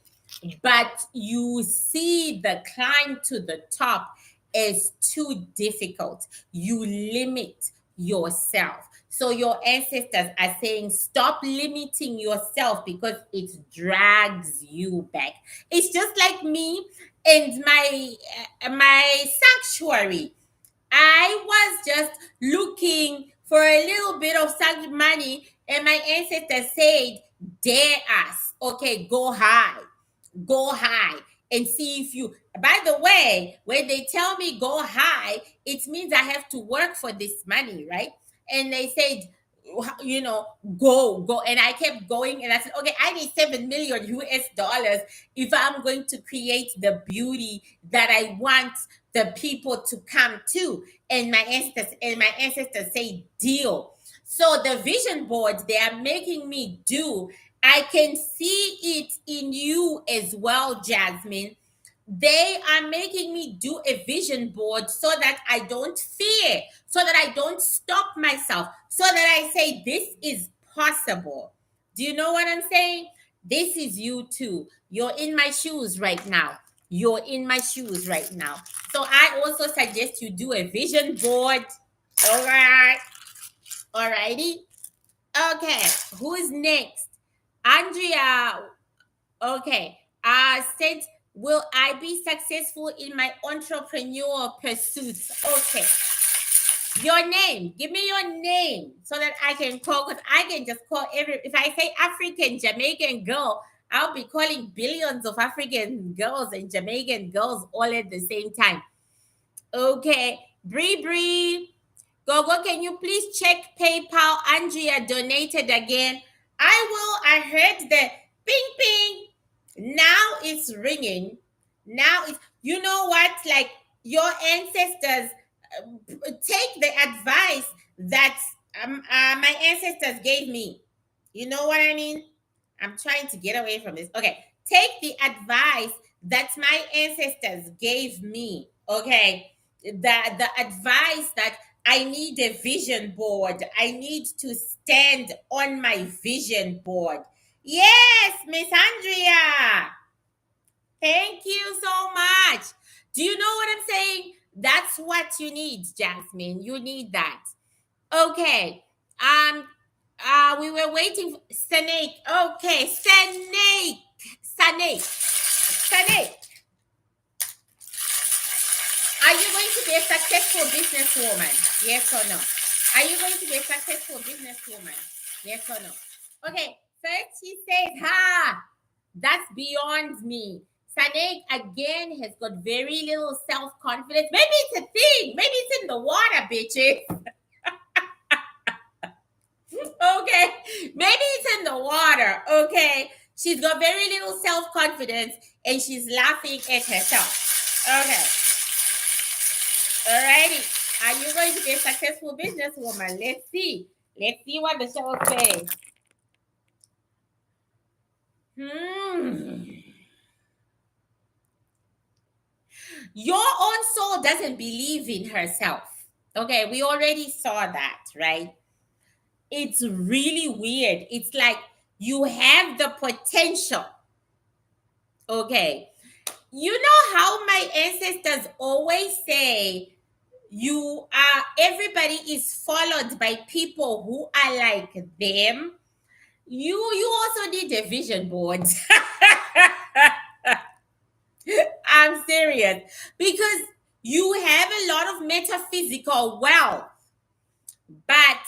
but you see the climb to the top as too difficult. You limit yourself. So your ancestors are saying, stop limiting yourself because it drags you back. It's just like me and my sanctuary. I was just looking for a little bit of money, and my ancestors said, "Dare us, okay? Go high, and see if you." By the way, when they tell me go high, it means I have to work for this money, right? And they said, go, and I kept going, and I said, okay, I need 7 million US dollars if I'm going to create the beauty that I want the people to come to. And my ancestors say deal. So the vision board they are making me do, I can see it in you as well, Jasmine. They are making me do a vision board so that I don't fear, so that I don't stop myself, so that I say, this is possible. Do you know what I'm saying? This is you too. You're in my shoes right now. You're in my shoes right now. So I also suggest you do a vision board. All right. All righty. Okay. Who's next? Andrea. Okay. Said, will I be successful in my entrepreneurial pursuits? Okay. Your name. Give me your name so that I can call, because I can just call if I say African Jamaican girl, I'll be calling billions of African girls and Jamaican girls all at the same time. Okay. Bree. Go. Can you please check PayPal? Andrea donated again. I will. I heard the ping. Now it's ringing. Now it's, you know what? Like your ancestors, take the advice that my ancestors gave me. You know what I mean? I'm trying to get away from this. Okay. Take the advice that my ancestors gave me. Okay. The advice that I need a vision board. I need to stand on my vision board. Yes, Miss Andrea. Thank you so much. Do you know what I'm saying? That's what you need, Jasmine. You need that. Okay. We were waiting for Snake. Okay, Snake. Snake. Are you going to be a successful businesswoman? Yes or no? Are you going to be a successful businesswoman? Yes or no? Okay, first he says, that's beyond me. Sanek again has got very little self-confidence. Maybe it's a thing. Maybe it's in the water, bitches. Okay. Maybe it's in the water. Okay. She's got very little self-confidence and she's laughing at herself. Okay. Alrighty. Are you going to be a successful businesswoman? Let's see. Let's see what the show says. Your own soul doesn't believe in herself. Okay, we already saw that, right? It's really weird. It's like you have the potential. Okay. You know how my ancestors always say everybody is followed by people who are like them. You also need a vision board. I'm serious. Because you have a lot of metaphysical wealth, but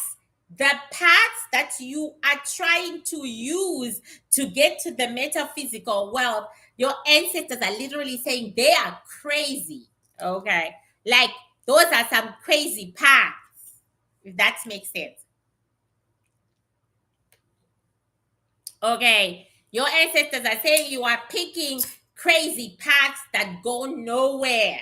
the paths that you are trying to use to get to the metaphysical wealth, your ancestors are literally saying they are crazy. Okay. Like those are some crazy paths, if that makes sense. Okay. Your ancestors are saying you are picking crazy paths that go nowhere.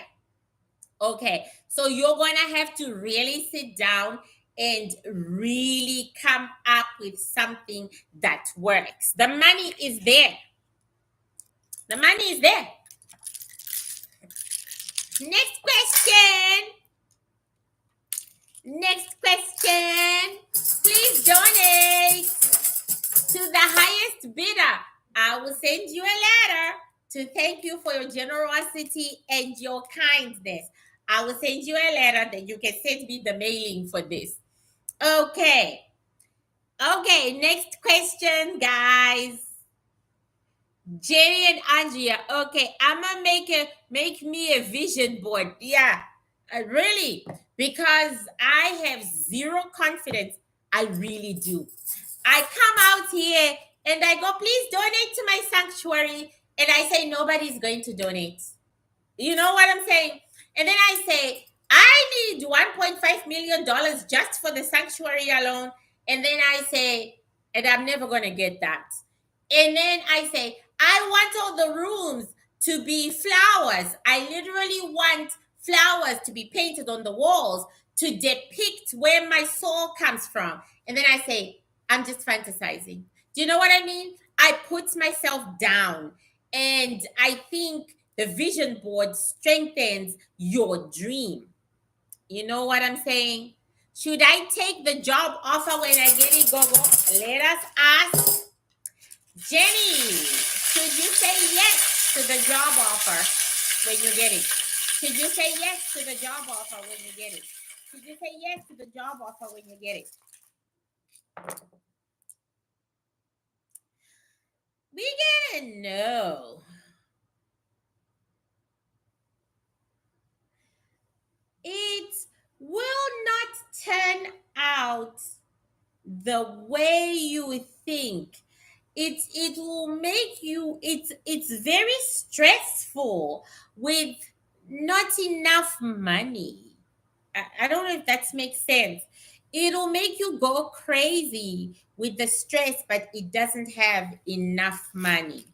Okay. So you're going to have to really sit down and really come up with something that works. The money is there. The money is there. Next question. Next question. Please donate to the highest bidder. I will send you a letter to thank you for your generosity and your kindness. I will send you a letter that you can send me the mailing for this. Okay. Okay, next question, guys. Jenny and Andrea. Okay, I'm gonna make me a vision board. Yeah, really, because I have zero confidence. I really do. I come out here and I go, please donate to my sanctuary, and I say nobody's going to donate. You know what I'm saying? And then I say, I need $1.5 million just for the sanctuary alone. And then I say, and I'm never going to get that. And then I say, I want all the rooms to be flowers. I literally want flowers to be painted on the walls to depict where my soul comes from. And then I say, I'm just fantasizing. Do you know what I mean? I put myself down. And I think the vision board strengthens your dream. You know what I'm saying? Should I take the job offer when I get it? Go. Let us ask Jenny. Should you say yes to the job offer when you get it? Should you say yes to the job offer when you get it? Should you say yes to the job offer when you get it? We gotta know. It will not turn out the way you think. It will make you, it's very stressful with not enough money. I don't know if that makes sense. It'll make you go crazy with the stress, but it doesn't have enough money.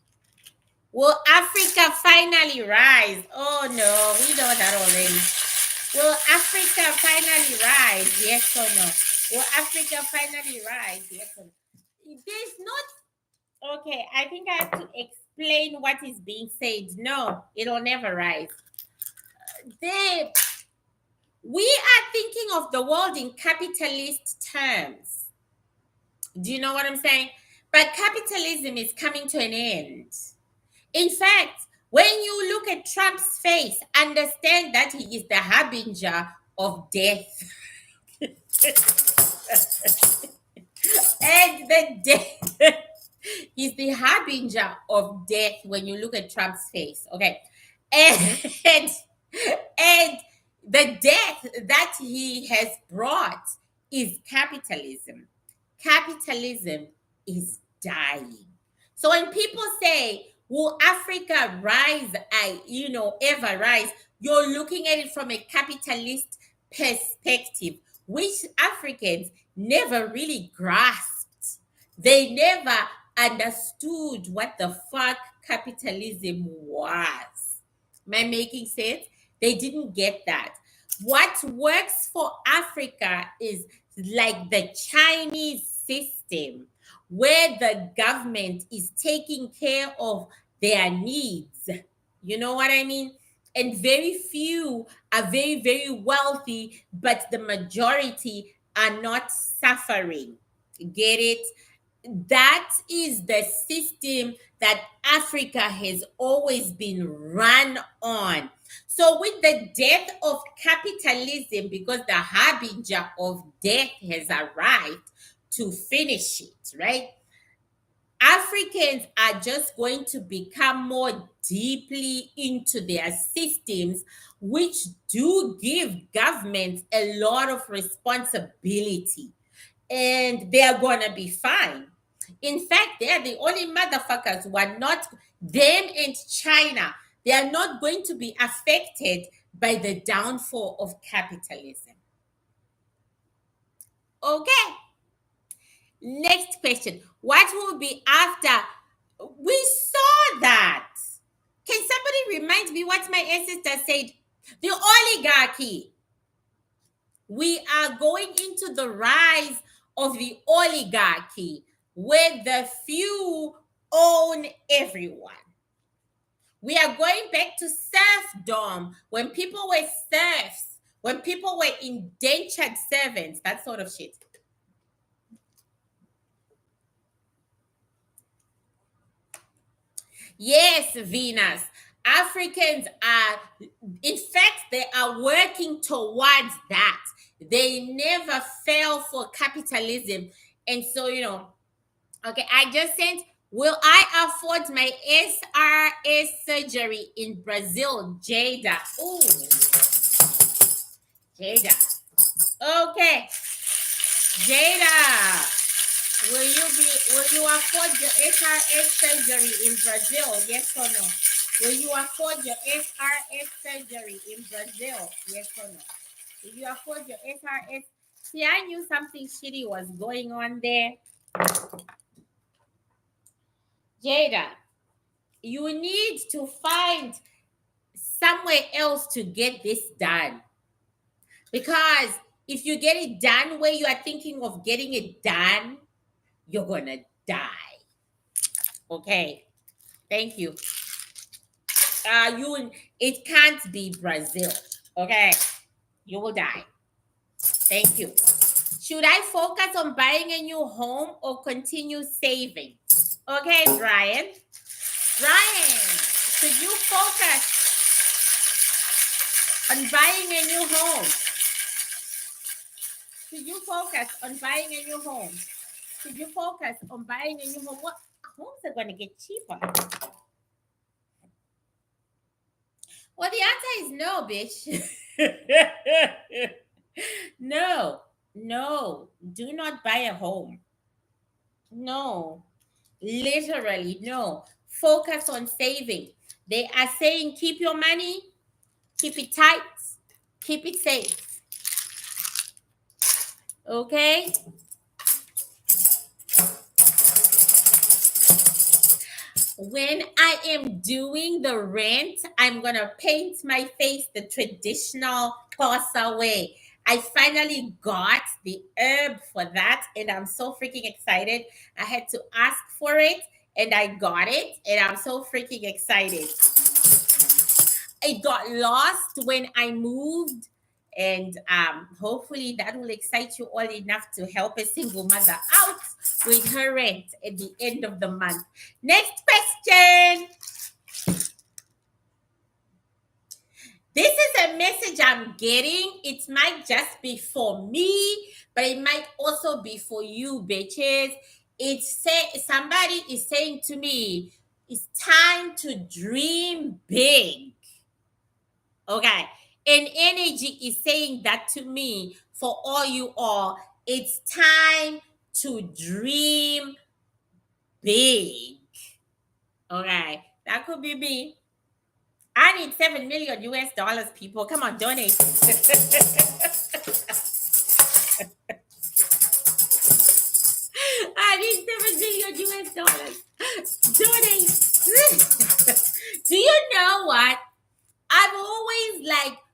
Will Africa finally rise? Oh no, we know that already. Will Africa finally rise? Yes or no? Will Africa finally rise? Yes or no? There's not. Okay, I think I have to explain what is being said. No, it'll never rise. We are thinking of the world in capitalist terms. Do you know what I'm saying? But capitalism is coming to an end. In fact, When you look at Trump's face, understand that he is the harbinger of death. And the death is the harbinger of death when you look at Trump's face. Okay. And and the death that he has brought is capitalism. Capitalism is dying. So when people say, will Africa rise, ever rise, you're looking at it from a capitalist perspective, which Africans never really grasped. They never understood what the fuck capitalism was. Am I making sense? They didn't get that. What works for Africa is like the Chinese system, where the government is taking care of their needs. You know what I mean? And very few are very, very wealthy, but the majority are not suffering. Get it? That is the system that Africa has always been run on. So, with the death of capitalism, because the harbinger of death has arrived to finish it, right? Africans are just going to become more deeply into their systems, which do give governments a lot of responsibility, and they're gonna be fine. In fact, they're the only motherfuckers who are not, them and China, they are not going to be affected by the downfall of capitalism. Okay. Next question. What will be after? We saw that. Can somebody remind me what my ancestor said? The oligarchy. We are going into the rise of the oligarchy, where the few own everyone. We are going back to serfdom, when people were serfs, when people were indentured servants, that sort of shit. Yes, Venus. Africans are, in fact, they are working towards that. They never fell for capitalism. And so, okay, I just sent, will I afford my SRS surgery in Brazil? Jada. Ooh, Jada. Okay, Jada. Will you afford your SRS surgery in Brazil? Yes or no? Will you afford your SRS surgery in Brazil? Yes or no? Will you afford your SRS? See, I knew something shitty was going on there. Jada, you need to find somewhere else to get this done. Because if you get it done where you are thinking of getting it done, you're gonna die. Okay. Thank you. It can't be Brazil. Okay. You will die. Thank you. Should I focus on buying a new home or continue saving? Okay, Brian. Brian, should you focus on buying a new home? Should you focus on buying a new home? Should you focus on buying a new home? What homes are going to get cheaper? Well, the answer is no, bitch. No, do not buy a home. No, literally, no. Focus on saving. They are saying keep your money, keep it tight, keep it safe. Okay? When I am doing the rent, I'm going to paint my face the traditional Xhosa way. I finally got the herb for that, and I'm so freaking excited. I had to ask for it, and I got it, and I'm so freaking excited. It got lost when I moved, and hopefully that will excite you all enough to help a single mother out with her rent at the end of the month. Next question. This is a message I'm getting. It might just be for me, but it might also be for you, bitches. Somebody is saying to me, it's time to dream big. Okay. And energy is saying that to me for all you all. It's time to dream big. Okay. That could be me. I need 7 million US dollars, people. Come on, donate. I need 7 million US dollars. Donate. Do you know what? I've always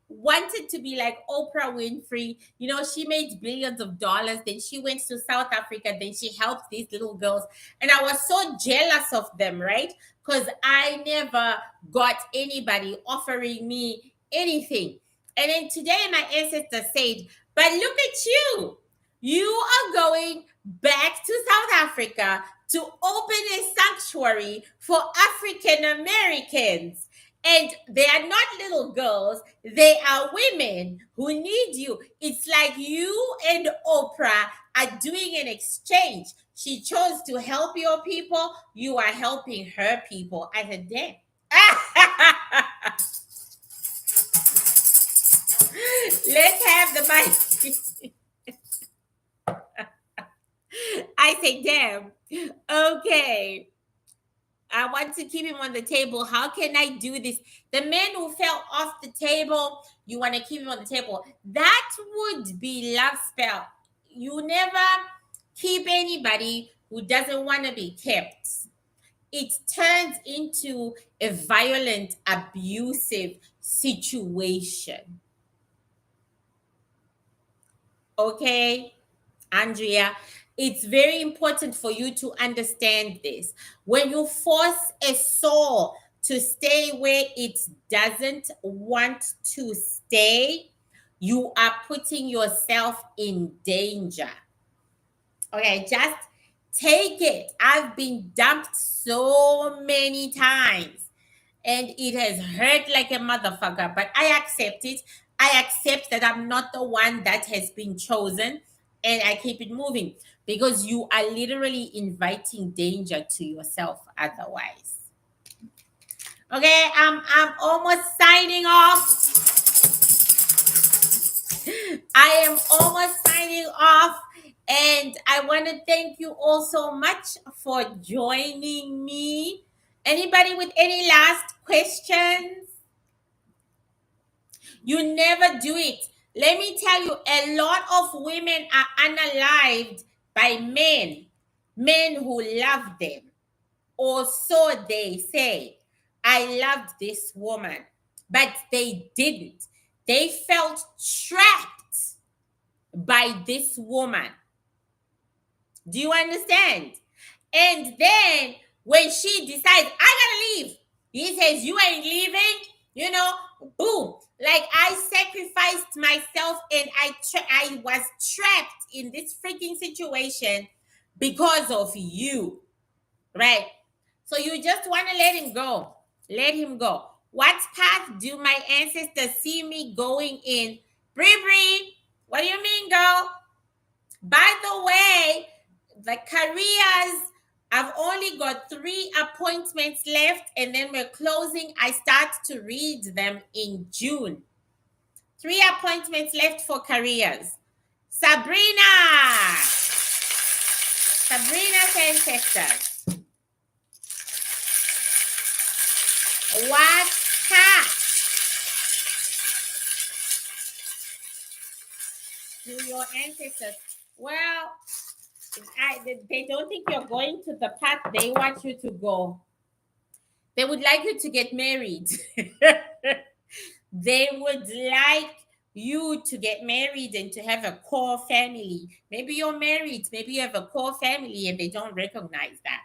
wanted to be like Oprah Winfrey. You know, she made billions of dollars. Then she went to South Africa. Then she helped these little girls. And I was so jealous of them, right? Because I never got anybody offering me anything. And then today my ancestor said, but look at you. You are going back to South Africa to open a sanctuary for African Americans. And they are not little girls, they are women who need you. It's like you and Oprah are doing an exchange. She chose to help your people, you are helping her people. I said, damn. Let's have the mic. I say, damn. Okay. I want to keep him on the table. How can I do this? The man who fell off the table, you want to keep him on the table. That would be love spell. You never keep anybody who doesn't want to be kept. It turns into a violent, abusive situation. Okay, Andrea? It's very important for you to understand this. When you force a soul to stay where it doesn't want to stay, you are putting yourself in danger. Okay, just take it. I've been dumped so many times and it has hurt like a motherfucker, but I accept it. I accept that I'm not the one that has been chosen and I keep it moving because you are literally inviting danger to yourself otherwise. Okay, I'm almost signing off. I am almost signing off. And I want to thank you all so much for joining me. Anybody with any last questions? You never do it. Let me tell you, a lot of women are unalived by men who love them. Or so they say. I loved this woman, but they didn't. They felt trapped by this woman. Do you understand? And then when she decides, I gotta leave, he says, you ain't leaving, you know, boom. Like I sacrificed myself and I was trapped in this freaking situation because of you, right? So you just want to let him go. Let him go. What path do my ancestors see me going in? Bree, what do you mean, girl? By the way, the careers, I've only got 3 appointments left and then we're closing. I start to read them in June. 3 appointments left for careers. Sabrina's ancestors. What path do your ancestors? Well, they don't think you're going to the path they want you to go. They would like you to get married. They would like you to get married and to have a core family. Maybe you're married, maybe you have a core family and they don't recognize that.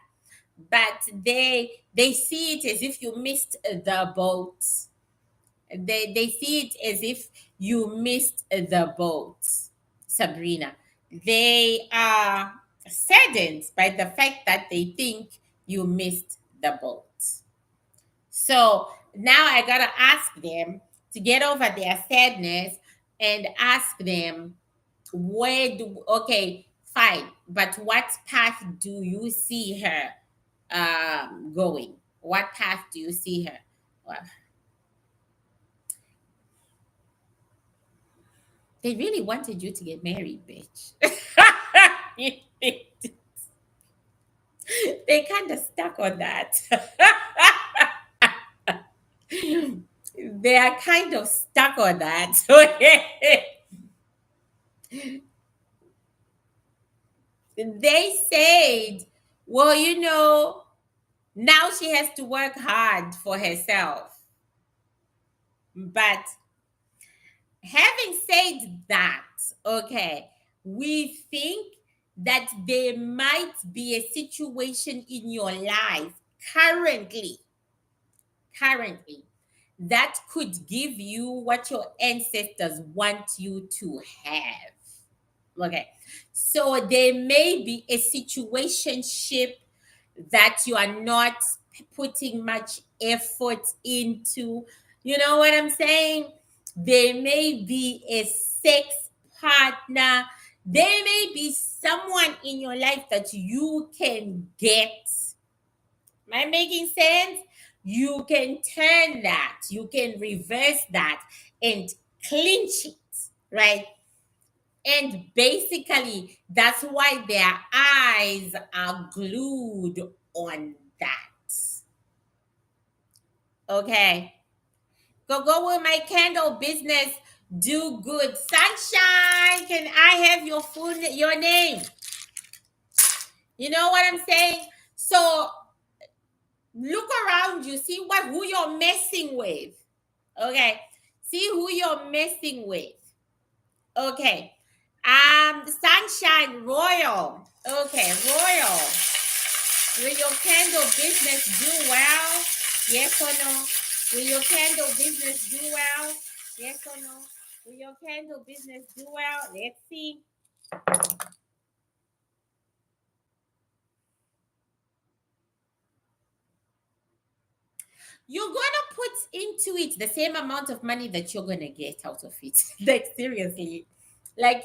But they see it as if you missed the boat. They see it as if you missed the boat, Sabrina. They are saddened by the fact that they think you missed the boat. So now I gotta ask them, to get over their sadness and ask them, okay, fine, but what path do you see her going? What path do you see her? Well, they really wanted you to get married, bitch. They kind of stuck on that. They are kind of stuck on that. They said, well, now she has to work hard for herself. But having said that, okay, we think that there might be a situation in your life currently, that could give you what your ancestors want you to have. Okay. So there may be a situationship that you are not putting much effort into. You know what I'm saying? There may be a sex partner. There may be someone in your life that you can get. Am I making sense? You can turn that, you can reverse that and clinch it, right? And basically, that's why their eyes are glued on that. Okay. Go with my candle business. Do good. Sunshine, can I have your name? You know what I'm saying? So look around you, see who you're messing with. Okay. See who you're messing with. Okay. Sunshine Royal. Okay, Royal. Will your candle business do well? Yes or no? Will your candle business do well? Yes or no? Will your candle business do well? Let's see. You're gonna put into it the same amount of money that you're gonna get out of it. Like seriously. Like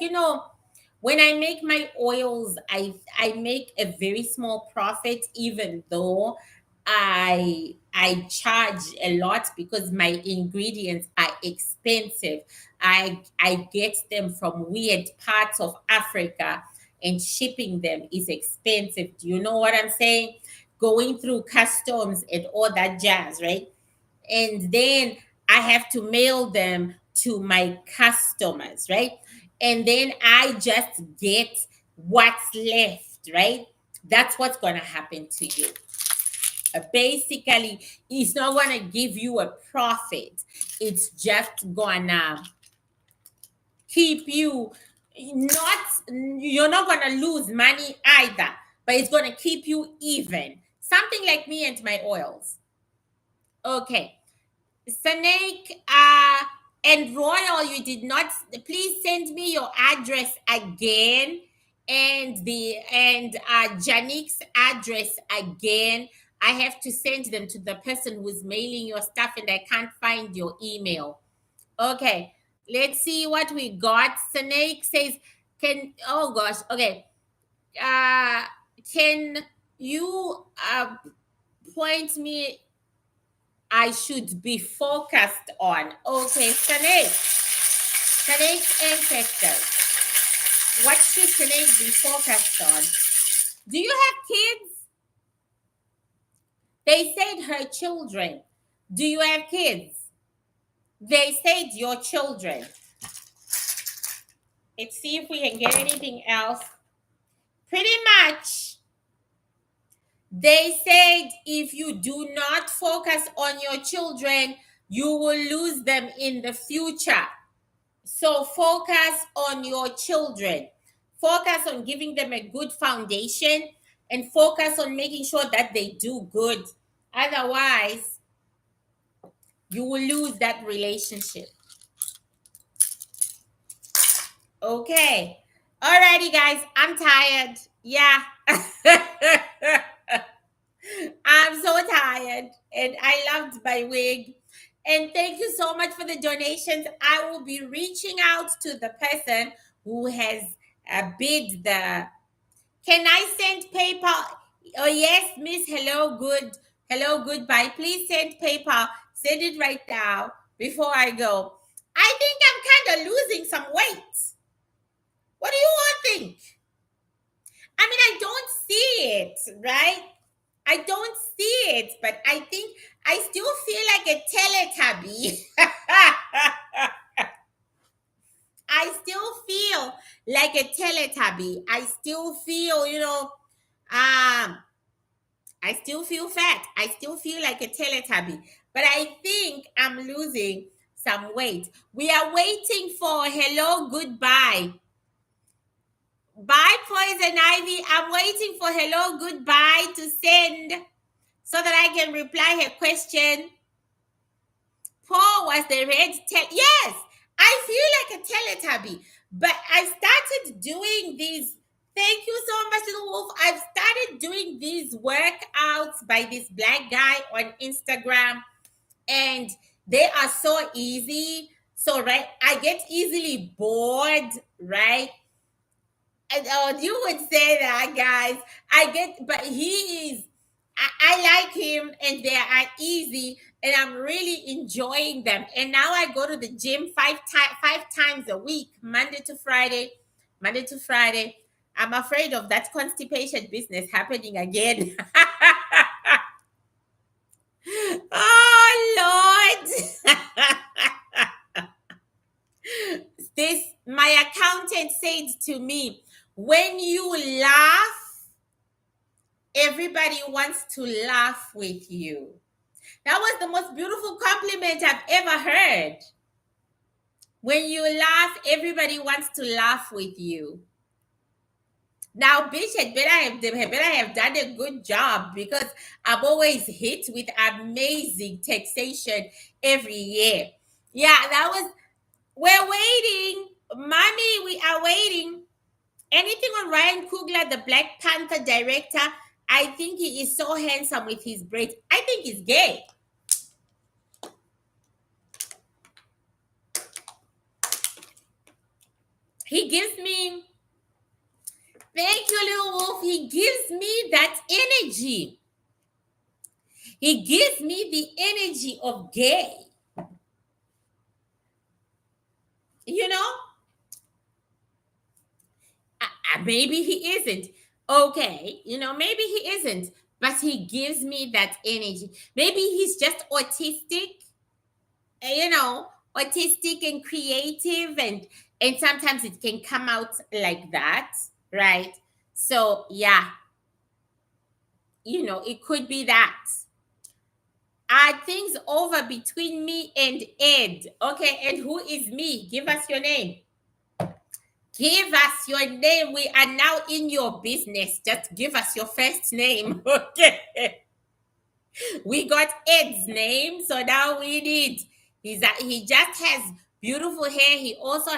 when I make my oils, I make a very small profit, even though I charge a lot because my ingredients are expensive. I get them from weird parts of Africa, and shipping them is expensive. Do you know what I'm saying? Going through customs and all that jazz, right? And then I have to mail them to my customers, right? And then I just get what's left, right? That's what's going to happen to you. Basically, it's not going to give you a profit. It's just going to keep you not, you're not going to lose money either, but it's going to keep you even. Something like me and my oils. Okay. Snake and Royal, you did not. Please send me your address again, and Janik's address again. I have to send them to the person who's mailing your stuff, and I can't find your email. Okay, let's see what we got. Snake says, "Can oh gosh, okay. Uh, can you point me I should be focused on?" Okay, Snake's ancestors. What should Snake be focused on? Do you have kids? They said her children. Do you have kids? They said your children. Let's see if we can get anything else. Pretty much, they said if you do not focus on your children, you will lose them in the future. So focus on your children. Focus on giving them a good foundation and focus on making sure that they do good. Otherwise, you will lose that relationship. Okay. Alrighty, guys. I'm tired. Yeah. I'm so tired. And I loved my wig. And thank you so much for the donations. I will be reaching out to the person who has bid the. Can I send PayPal? Oh yes, Miss. Hello, good. Hello, goodbye. Please send PayPal. Send it right now before I go. I think I'm kind of losing some weight. What do you all think? I mean, I don't see it, right? I don't see it, but I think I still feel like a Teletubby. I still feel like a Teletubby. I still feel, I still feel fat. I still feel like a Teletubby. But I think I'm losing some weight. We are waiting for hello, goodbye. Bye, Poison Ivy. I'm waiting for hello, goodbye to send so that I can reply her question. Paul was the red Yes, I feel like a Teletubby. But I started doing these. Thank you so much, Little Wolf. I've started doing these workouts by this black guy on Instagram, and they are so easy. So, right, I get easily bored, right? And you would say that, guys. But he is. I like him, and they are easy, and I'm really enjoying them. And now I go to the gym five times a week, Monday to Friday, Monday to Friday. I'm afraid of that constipation business happening again. Oh Lord. This my accountant said to me, when you laugh, everybody wants to laugh with you. That was the most beautiful compliment I've ever heard. When you laugh, everybody wants to laugh with you. Now, bitch had better have done a good job, because I'm always hit with amazing taxation every year. Yeah, we're waiting. Mommy, we are waiting. Anything on Ryan Coogler, the Black Panther director? I think he is so handsome with his braids. I think he's gay. He gives me, thank you, Little Wolf. He gives me that energy. He gives me the energy of gay. You know? Maybe he isn't. Okay. Maybe he isn't. But he gives me that energy. Maybe he's just autistic, autistic and creative, and sometimes it can come out like that, right? So yeah, it could be that. Are things over between me and Ed? Okay, and who is me? Give us your name. Give us your name. We are now in your business. Just give us your first name. Okay. We got Ed's name, so now we need. He just has beautiful hair. He also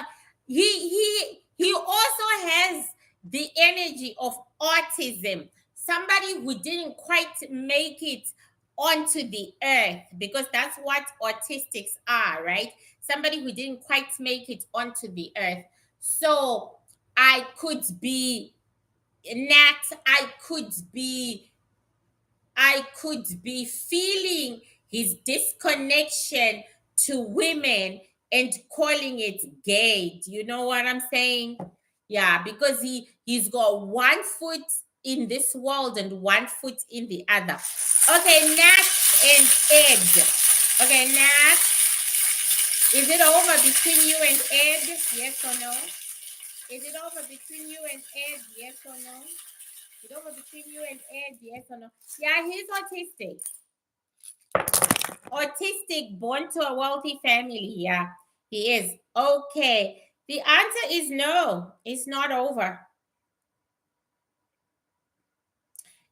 has the energy of autism. Somebody who didn't quite make it onto the earth, because that's what autistics are, right? Somebody who didn't quite make it onto the earth. So I could be Nat. I could be feeling his disconnection to women and calling it gay. Do you know what I'm saying? Yeah, because he's got one foot in this world and one foot in the other. Okay, Nat and Ed. Okay, Nat, is it over between you and Ed? Yes or no? Is it over between you and Ed? Yes or no? Is it over between you and Ed? Yes or no? Yeah, he's autistic. Autistic, born to a wealthy family. Yeah, he is. Okay. The answer is no. It's not over.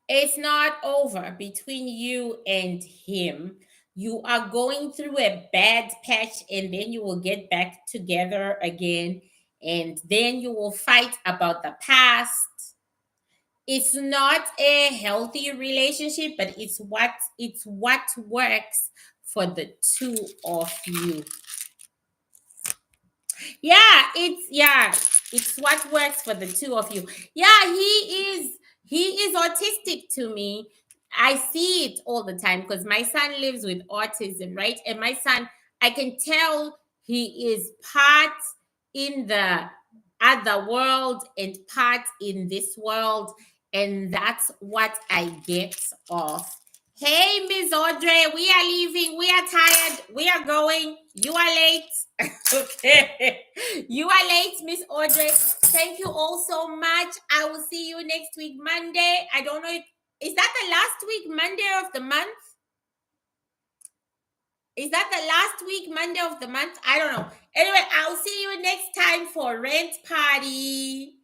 It's not over between you and him. You are going through a bad patch, and then you will get back together again, and then you will fight about the past. It's not a healthy relationship, but it's what works for the two of you. It's what works for the two of you. Yeah, he is autistic to me. I see it all the time because my son lives with autism, right? And my son, I can tell he is part in the other world and part in this world, and that's what I get off. Hey, Miss Audrey, we are leaving. We are tired. We are going. You are late. Okay. You are late, Miss Audrey. Thank you all so much. I will see you next week, Monday. I don't know if is that the last week, Monday of the month? Is that the last week, Monday of the month? I don't know. Anyway, I'll see you next time for Rent Party.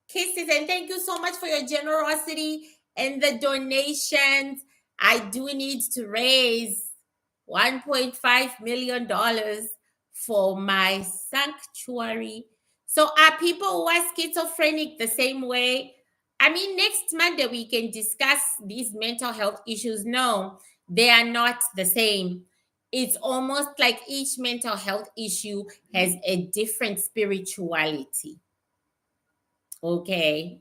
Kisses, and thank you so much for your generosity and the donations. I do need to raise $1.5 million for my sanctuary. So are people who are schizophrenic the same way? I mean, next Monday we can discuss these mental health issues. No, they are not the same. It's almost like each mental health issue has a different spirituality. Okay.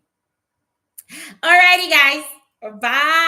Alrighty, guys. Bye.